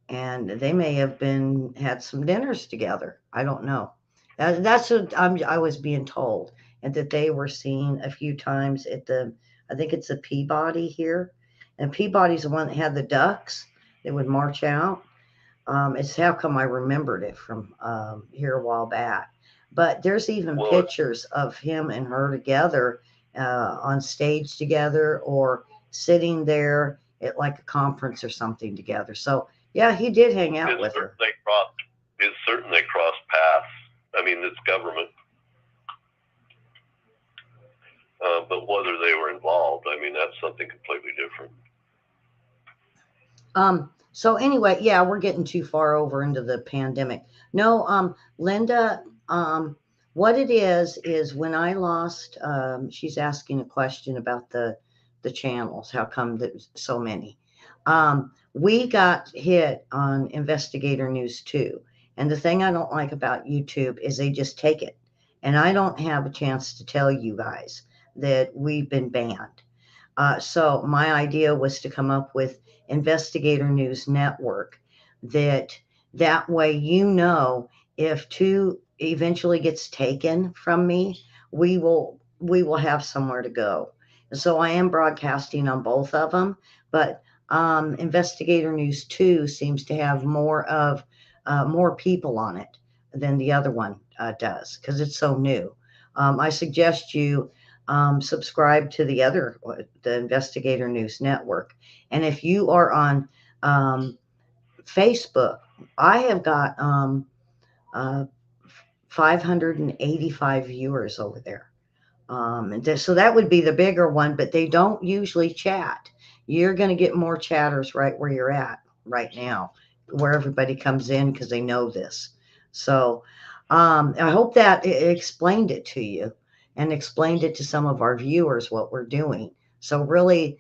and they may have been had some dinners together. I don't know. That's what I was being told, and that they were seen a few times at the. I think it's a Peabody here, and Peabody's the one that had the ducks that would march out. It's how come I remembered it from here a while back. But there's even Well, pictures of him and her together on stage together or sitting there at like a conference or something together. So yeah, he did hang out with her. it's certain they crossed paths. I mean, it's government. But whether they were involved, I mean, that's something completely different. So anyway, yeah, we're getting too far over into the pandemic. No, Linda, what it is when I lost, she's asking a question about the channels. How come there's so many? We got hit on Investigator News too. And the thing I don't like about YouTube is they just take it. And I don't have a chance to tell you guys that we've been banned. So my idea was to come up with Investigator News Network that that way if two eventually gets taken from me, we will have somewhere to go. So I am broadcasting on both of them, but Investigator News 2 seems to have more people on it than the other one does because it's so new. I suggest you subscribe to the Investigator News Network. And if you are on um, Facebook, I have got uh, 585 viewers over there. So that would be the bigger one, but they don't usually chat. You're going to get more chatters right where you're at right now, where everybody comes in because they know this. So I hope that it explained it to you and explained it to some of our viewers what we're doing. So really,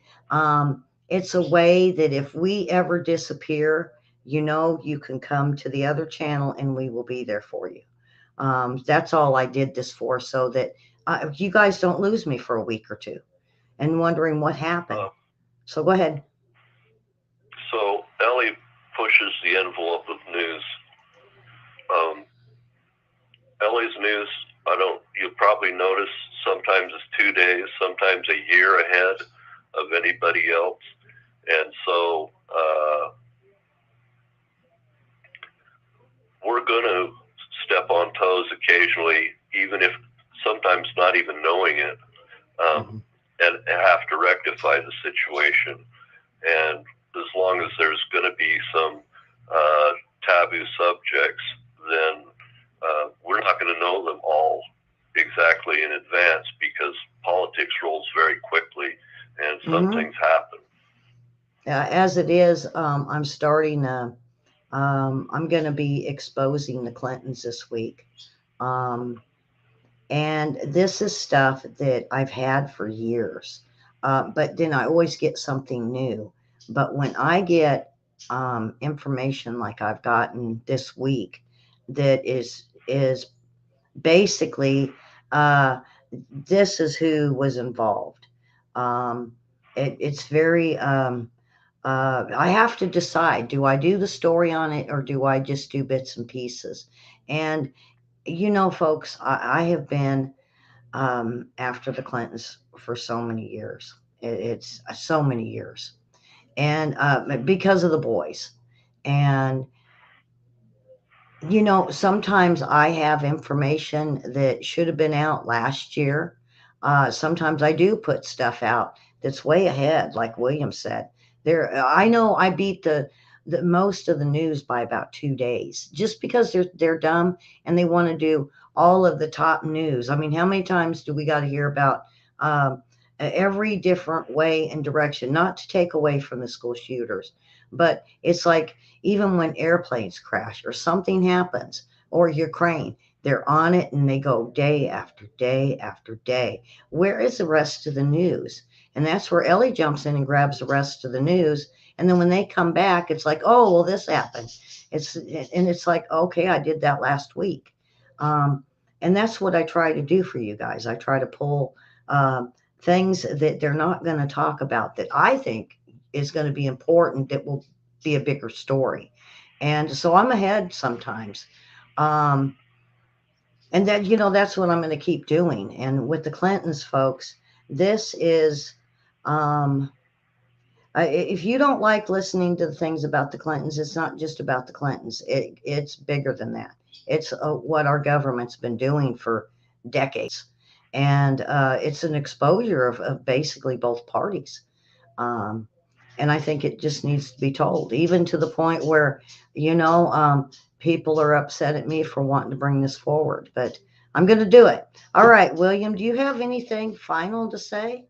it's a way that if we ever disappear, you can come to the other channel and we will be there for you. That's all I did this for, so that you guys don't lose me for a week or two and wondering what happened. Uh, So go ahead. so Ellie pushes the envelope of news. Um, Ellie's news, I don't. You probably notice sometimes it's 2 days, sometimes a year ahead of anybody else, and so we're going to step on toes occasionally, even if sometimes not even knowing it, Mm-hmm. and have to rectify the situation. And as long as there's going to be some taboo subjects, then we're not going to know them all exactly in advance because politics rolls very quickly and some Mm-hmm. things happen. As it is, I'm starting. I'm going to be exposing the Clintons this week. Um, And this is stuff that I've had for years. But then I always get something new. But when I get information like I've gotten this week, that is basically uh, this is who was involved. Um, it's very. I have to decide: do I do the story on it, or do I just do bits and pieces? And folks, I have been after the Clintons for so many years. It's so many years, and because of the boys. And sometimes I have information that should have been out last year. Sometimes I do put stuff out that's way ahead, like William said. I know I beat the most of the news by about 2 days, just because they're dumb and they want to do all of the top news. I mean, how many times do we got to hear about um, every different way and direction? Not to take away from the school shooters, but it's like even when airplanes crash or something happens or Ukraine, they're on it and they go day after day after day. Where is the rest of the news? And that's where Ellie jumps in and grabs the rest of the news. And then when they come back, it's like, oh, well, this happened. It's like, okay, I did that last week. Um, and that's what I try to do for you guys. I try to pull things that they're not going to talk about that I think is going to be important, that will be a bigger story. And so I'm ahead sometimes. Um, and that's what I'm going to keep doing. And with the Clintons, folks, this is, um, if you don't like listening to the things about the Clintons, it's not just about the Clintons. It's bigger than that. It's what our government's been doing for decades. And it's an exposure of basically both parties. Um, and I think it just needs to be told, even to the point where, you know, um, people are upset at me for wanting to bring this forward. But I'm going to do it. All right, William, do you have anything final to say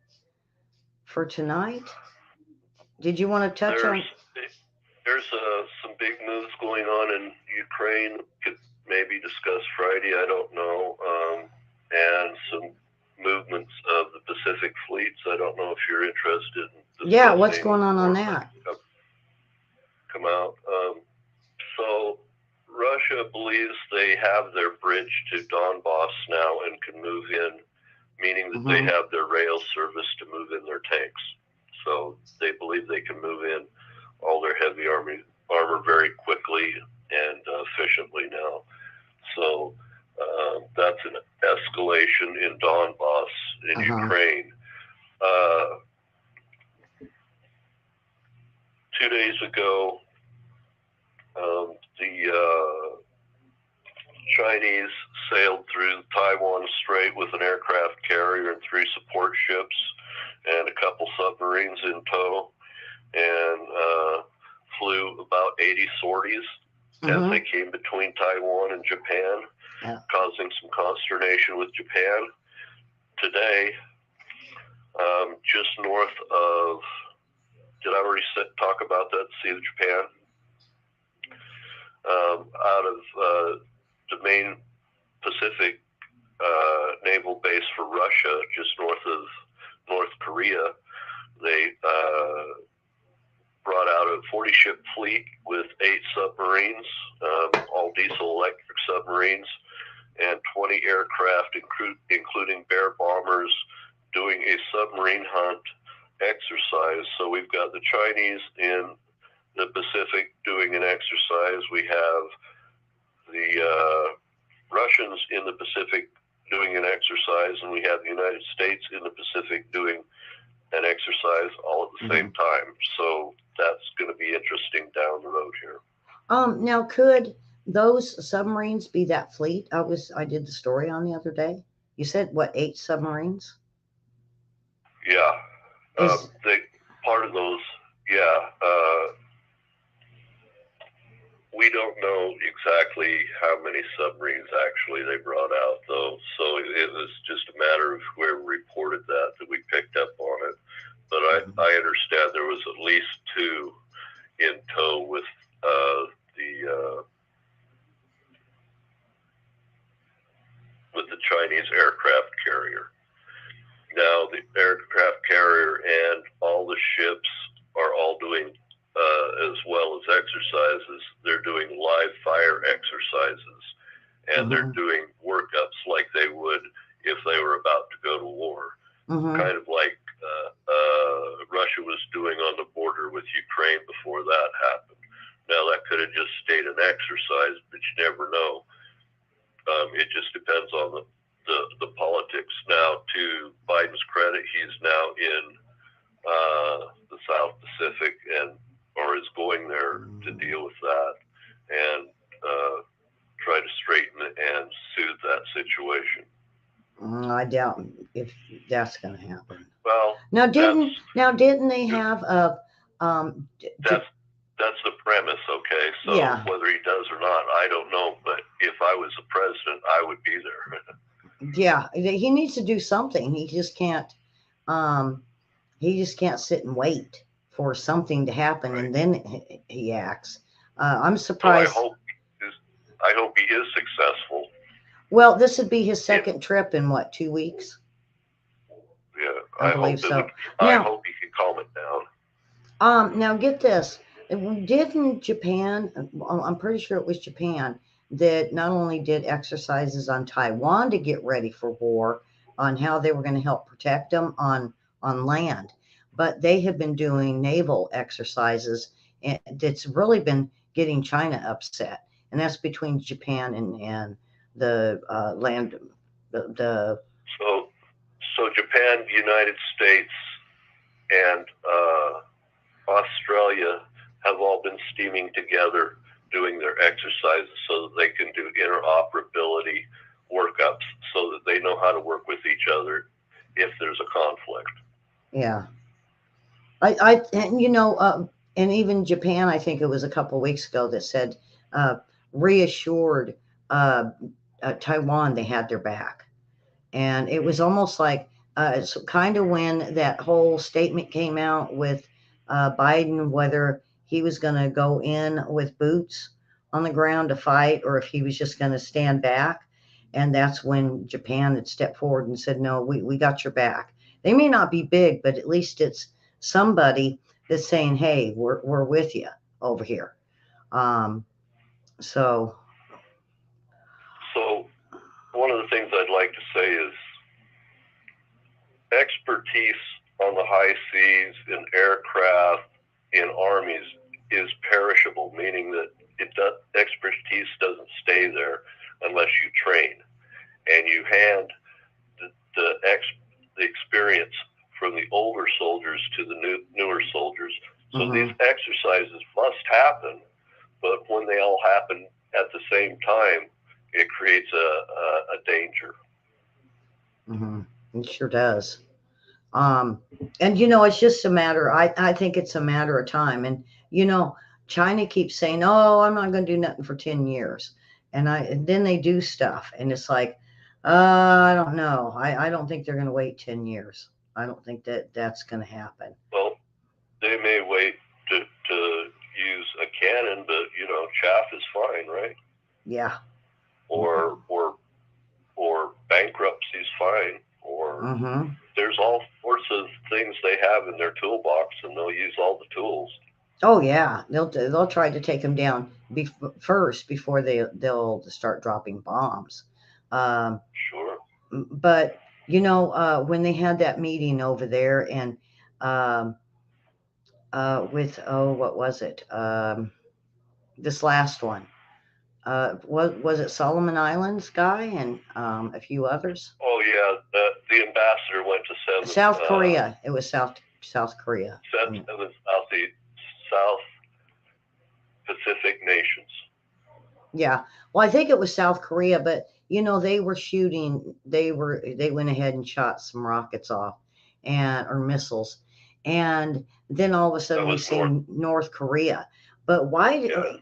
for tonight? Did you want to touch There's on? some big moves going on in Ukraine. Could maybe discuss Friday. I don't know. And some movements of the Pacific fleets. I don't know if you're interested in Yeah, what's discussing going on or that? come out. So Russia believes they have their bridge to Donbass now and can move in, meaning that they have their rail service to move in their tanks. So they believe they can move in all their heavy armor very quickly and efficiently now. So that's an escalation in Donbass in Ukraine. 2 days ago, the Chinese sailed through Taiwan Strait with an aircraft carrier and 3 support ships and a couple submarines in tow, and flew about 80 sorties as they came between Taiwan and Japan, causing some consternation with Japan. Today, just north of, did I already talk about that, Sea of Japan? Out of the main Pacific naval base for Russia, just north of North Korea, they brought out a 40-ship fleet with 8 submarines, all diesel-electric submarines, and 20 aircraft, including Bear bombers, doing a submarine hunt exercise. So we've got the Chinese in the Pacific doing an exercise. We have the Russians in the Pacific doing an exercise, and we have the United States in the Pacific doing an exercise all at the same time. So that's going to be interesting down the road here. Now, could those submarines be that fleet? I did the story on the other day. You said what, 8 submarines? Yeah, part of those. Yeah, we don't know exactly how many submarines actually they brought out, though. So it was just a matter of whoever reported that we picked up on it. But I understand there was at least 2 in tow with the Chinese aircraft carrier. Now the aircraft carrier and all the ships are all doing, as well as exercises, they're doing live fire exercises, and they're doing workups like they would if they were about to go to war. Kind of like Russia was doing on the border with Ukraine before that happened. Now that could have just stayed an exercise, but you never know. It just depends on the politics. Now, to Biden's credit, he's now in the South Pacific or is going there to deal with that and try to straighten and soothe that situation. I doubt if that's going to happen. Well, now didn't they have a that's the premise, okay? So yeah. Whether he does or not, I don't know. But if I was the president, I would be there. Yeah, he needs to do something. He just can't sit and wait for something to happen, right, and then he acts. I'm surprised. So I hope he is successful. Well, this would be his second trip in what, 2 weeks? Yeah, I believe so. I hope he can calm it down. Now get this. Didn't Japan, I'm pretty sure it was Japan, that not only did exercises on Taiwan to get ready for war, on how they were going to help protect them on land, but they have been doing naval exercises, and that's really been getting China upset, and that's between Japan and the land. So Japan, the United States, and Australia have all been steaming together doing their exercises so that they can do interoperability workups so that they know how to work with each other if there's a conflict. Yeah. And even Japan, I think it was a couple of weeks ago, that said, reassured Taiwan, they had their back. And it was almost like it's kind of when that whole statement came out with Biden, whether he was going to go in with boots on the ground to fight or if he was just going to stand back. And that's when Japan had stepped forward and said, no, we got your back. They may not be big, but at least it's somebody that's saying, hey, we're with you over here. Um, so, So one of the things I'd like to say is expertise on the high seas in aircraft in armies is perishable, meaning that expertise doesn't stay there unless you train and you hand the, the, the experience from the older soldiers to the newer soldiers. So these exercises must happen, but when they all happen at the same time, it creates a danger. It sure does. Um, and it's just a matter. I think it's a matter of time. And you know, China keeps saying, "Oh, I'm not going to do nothing for 10 years," and then they do stuff, and it's like, I don't know. I don't think they're going to wait 10 years. I don't think that that's going to happen. Well, they may wait to use a cannon, but chaff is fine, right? Yeah. Or bankruptcy is fine. Or there's all sorts of things they have in their toolbox, and they'll use all the tools. Oh yeah, they'll try to take them down first before they'll start dropping bombs. Um, Sure. but when they had that meeting over there and um, with what was it? This last one. Was it Solomon Islands guy and a few others? Oh yeah, the ambassador went to South Korea. It was South Korea. Seven South Pacific nations. Yeah. Well, I think it was South Korea, but they were shooting. They went ahead and shot some rockets off, or missiles, and then all of a sudden we see North Korea. But why did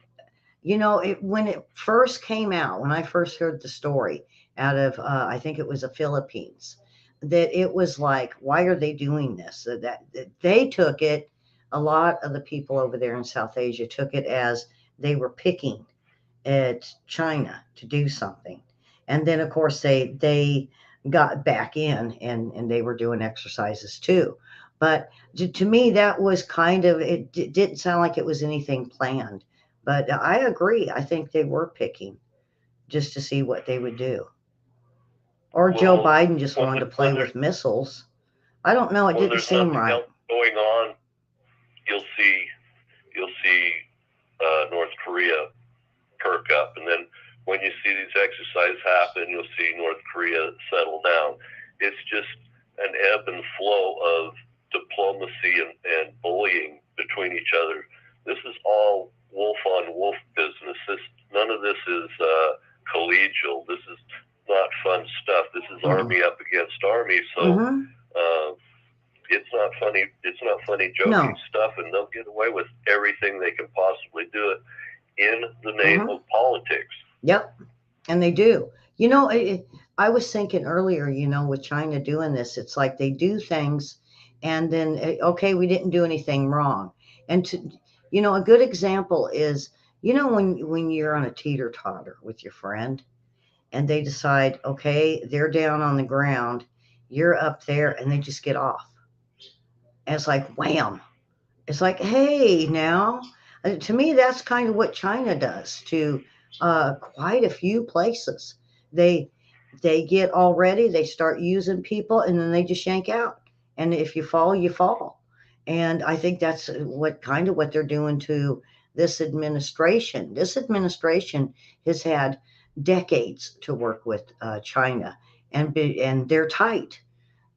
when it first came out, when I first heard the story out of I think it was the Philippines, that it was like, why are they doing this? That they took it. A lot of the people over there in South Asia took it as they were picking at China to do something. And then of course they got back in and they were doing exercises too. But to me that was kind of it didn't sound like it was anything planned. But I agree. I think they were picking just to see what they would do. Or Joe Biden just wanted to play with missiles. I don't know. It didn't seem right. Going on, you'll see North Korea perk up, and then when you see these exercises happen, you'll see North Korea settle down. It's just an ebb and flow of diplomacy and bullying between each other. This is all wolf on wolf business. None of this is collegial. This is not fun stuff. This is army up against army. So it's not funny. It's not funny joking stuff, and they'll get away with everything they can possibly do it in the name of politics. Yep, and they do. I was thinking earlier, with China doing this, it's like they do things, and then okay, we didn't do anything wrong. And a good example is, when you're on a teeter-totter with your friend, and they decide, okay, they're down on the ground, you're up there, and they just get off. And it's like, wham. It's like, hey, now. To me, that's kind of what China does to quite a few places. They get all ready, they start using people, and then they just yank out. And if you fall, you fall. And I think that's what they're doing to this administration. This administration has had decades to work with China, and they're tight.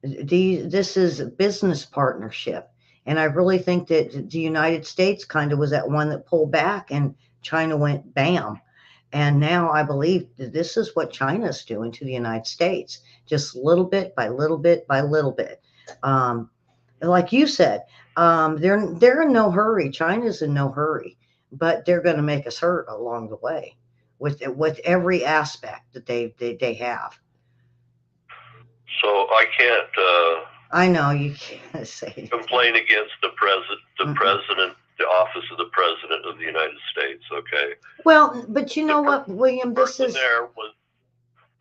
This is a business partnership. And I really think that the United States kind of was that one that pulled back and China went bam. And now I believe that this is what China's doing to the United States, just little bit by little bit by little bit. Like you said, they're in no hurry. China's in no hurry, but they're going to make us hurt along the way. with every aspect that they have. So I can't I know you can't say anything. complain against Mm-mm. the office of the president of the United States. Okay, Well, but you the know what, William? This person is there was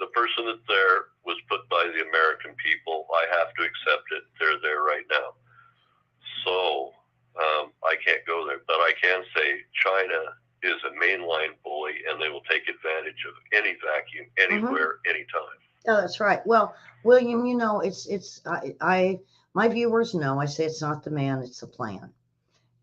the person that there was put by the American people. I have to accept it. They're there right now. So I can't go there, but I can say China is a mainline bully, and they will take advantage of any vacuum, hmm anywhere, anytime. Oh, that's right. Well, William, it's my viewers know I say it's not the man, it's the plan.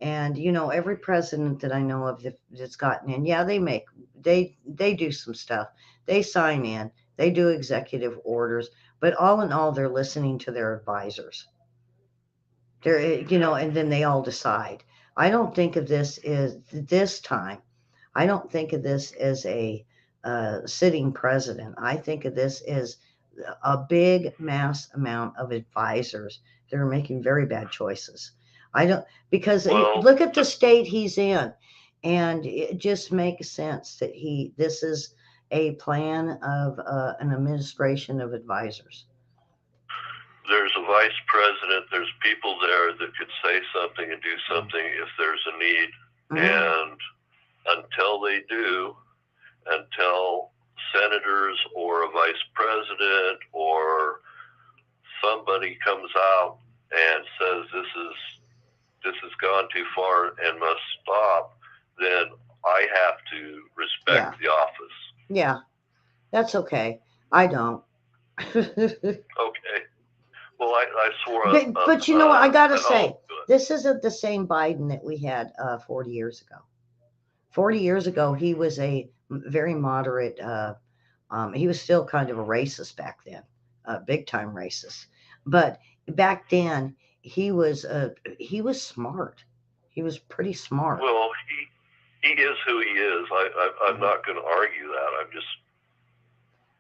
And every president that I know of that's gotten in, yeah, they do some stuff. They sign in, they do executive orders, but all in all, they're listening to their advisors. Yeah. And then they all decide. I don't think of this as this time. I don't think of this as a sitting president. I think of this as a big mass amount of advisors that are making very bad choices. I don't because Well, look at the state he's in, and it just makes sense that this is a plan of an administration of advisors. there's a vice president. There's people there that could say something and do something if there's a need. Mm-hmm. And until they do, until senators or a vice president or somebody comes out and says this has gone too far and must stop, then I have to respect Yeah, the office. yeah, that's okay. I don't. Okay. Well, I swore but you know what? I gotta an say, oath to it. this isn't the same Biden that we had 40 years ago. 40 years ago, he was a very moderate. He was still kind of a racist back then, big time racist. But back then, he was smart. He was pretty smart. Well, he is who he is. I'm Mhm. not going to argue that. I'm just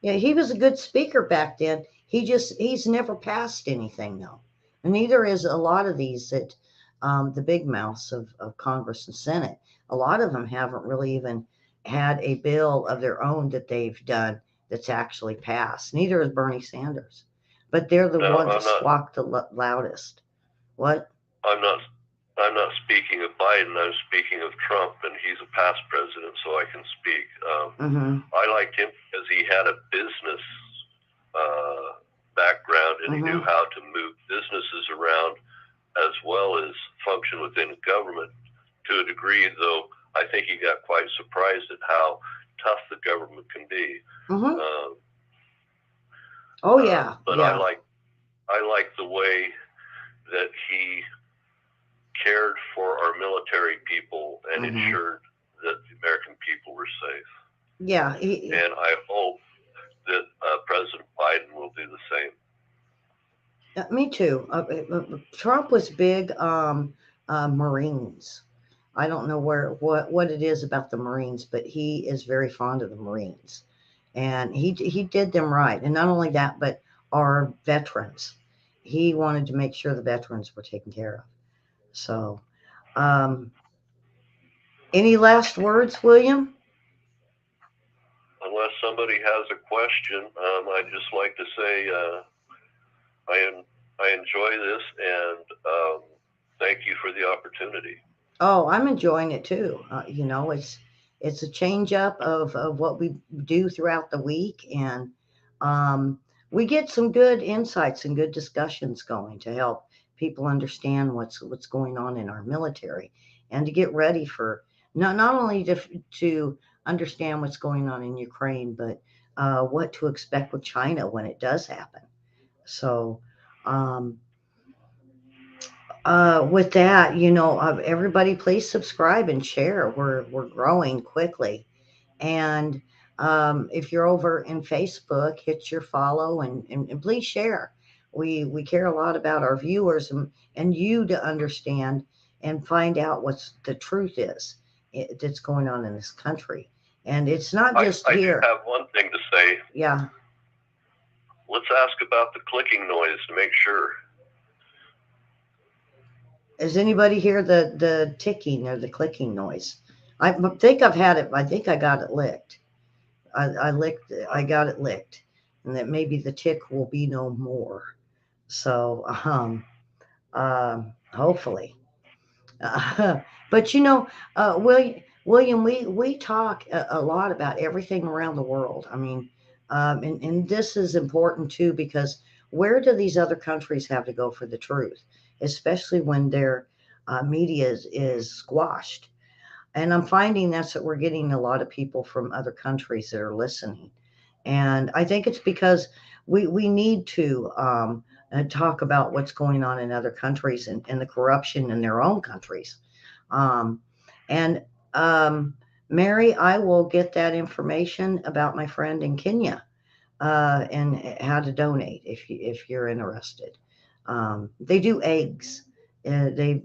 Yeah, he was a good speaker back then. He's never passed anything though, and neither is a lot of these that the big mouths of Congress and Senate. A lot of them haven't really even had a bill of their own that they've done that's actually passed. Neither is Bernie Sanders, but they're the no. ones that squawk the loudest. What? I'm not. I'm not speaking of Biden. I'm speaking of Trump, and he's a past president, so I can speak. Mm-hmm. I liked him because he had a business background, and he knew Mm-hmm. how to move businesses around as well as function within government to a degree. Though I think he got quite surprised at how tough the government can be. Mm-hmm. Uh, Oh yeah, but yeah. I like the way that he cared for our military people and Mm-hmm. ensured that the American people were safe. Yeah. And I hope that President Biden will do the same. Me too. Trump was big Marines. I don't know what it is about the Marines, but he is very fond of the Marines, and he did them right. And not only that, but our veterans. He wanted to make sure the veterans were taken care of. So, um, any last words, William? Unless somebody has a question, I'd just like to say I enjoy this and thank you for the opportunity. Oh, I'm enjoying it too. It's a change up of what we do throughout the week, and um, we get some good insights and good discussions going to help people understand what's going on in our military, and to get ready for not only to understand what's going on in Ukraine, but what to expect with China when it does happen. So. Um, with that, everybody please subscribe and share. We're growing quickly, and if you're over in Facebook, hit your follow and please share. We care a lot about our viewers and you to understand and find out what's the truth is that's going on in this country, and it's not just I do here. have one thing to say. Yeah. Let's ask about the clicking noise to make sure. Does anybody hear the ticking or the clicking noise? I think I've had it. I think I got it licked. I got it licked, and that maybe the tick will be no more. So, hopefully. Uh, but William, we talk a lot about everything around the world. I mean, and this is important too because where do these other countries have to go for the truth, especially when their media is squashed? And I'm finding that's that we're getting a lot of people from other countries that are listening. And I think it's because we need to talk about what's going on in other countries and the corruption in their own countries. Um, and um, Mary, I will get that information about my friend in Kenya and how to donate if you're interested. They do eggs. They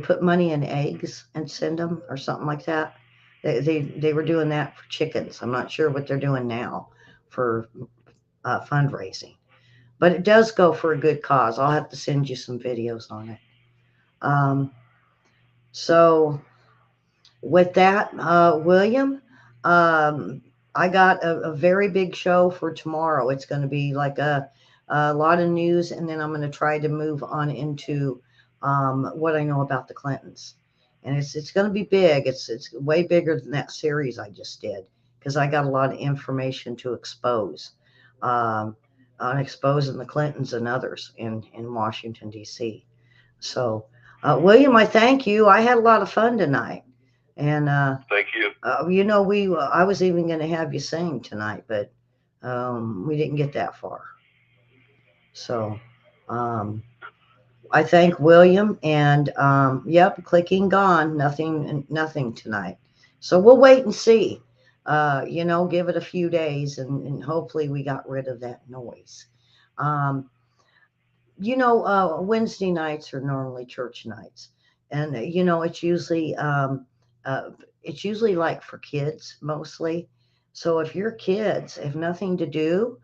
put money in eggs and send them or something like that. They were doing that for chickens. I'm not sure what they're doing now for fundraising, but it does go for a good cause. I'll have to send you some videos on it. Um, so with that, William, um, I got a very big show for tomorrow. It's going to be like a lot of news, and then I'm going to try to move on into what I know about the Clintons. And it's going to be big. It's way bigger than that series I just did because I got a lot of information to expose um, on exposing the Clintons and others in Washington D.C. So, William, I thank you. I had a lot of fun tonight. And Thank you. we I was even going to have you sing tonight, but we didn't get that far. So um, I thank William, and yep, clicking gone, nothing tonight. So we'll wait and see. Give it a few days, and hopefully we got rid of that noise. Um, Wednesday nights are normally church nights, and uh, it's usually like for kids mostly. So if your kids have nothing to do,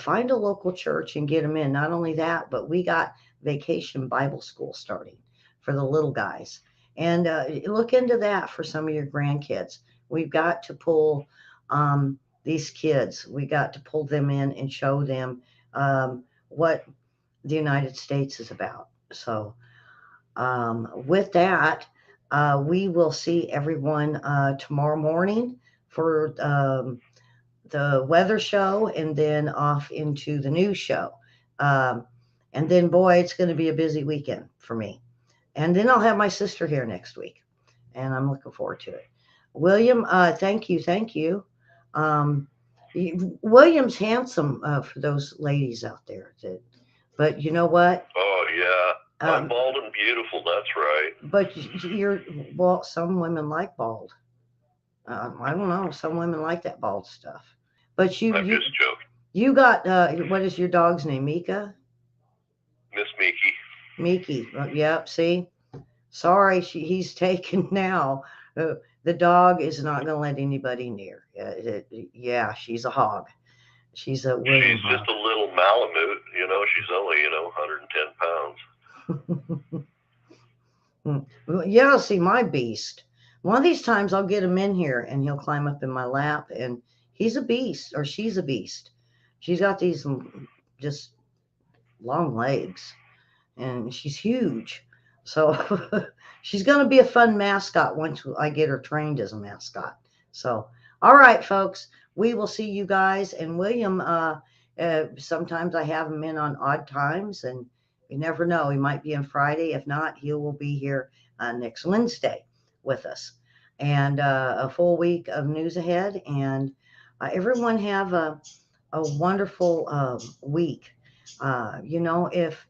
find a local church and get them in. Not only that, but we got Vacation Bible School starting for the little guys, and look into that for some of your grandkids. We've got to pull these kids. We got to pull them in and show them what the United States is about. So, with that, we will see everyone tomorrow morning for the weather show and then off into the news show. Um, and then, boy, it's going to be a busy weekend for me. And then I'll have my sister here next week, and I'm looking forward to it. William, thank you. Thank you. Um, William's handsome for those ladies out there but you know what? Oh yeah, I'm Um, bald and beautiful. That's right. but well, some women like bald. I don't know. Some women like that bald stuff. But I'm just joking. you got what is your dog's name? Mika? Miss Miki. Miki. Yep. See, sorry, he's taken now. The dog is not going to let anybody near. Yeah, she's a hog. She's a William She's just a little Malamute. She's only 110 pounds. Yeah, see my beast. One of these times I'll get him in here and he'll climb up in my lap and he's a beast or she's a beast. She's got these just long legs and she's huge. So she's going to be a fun mascot once I get her trained as a mascot. So, all right, folks, we will see you guys. And William, sometimes I have him in on odd times, and you never know. He might be on Friday. If not, he will be here next Wednesday with us. And a full week of news ahead. And everyone have a wonderful week. If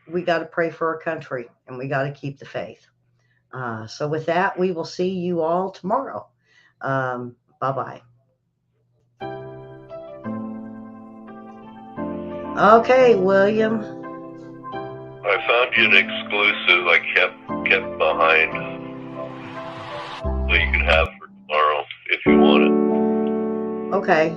we got to pray for our country and we got to keep the faith. So with that, we will see you all tomorrow. Bye-bye. Okay, William. I found you an exclusive. I kept behind, so you can have for tomorrow if you want it. Okay.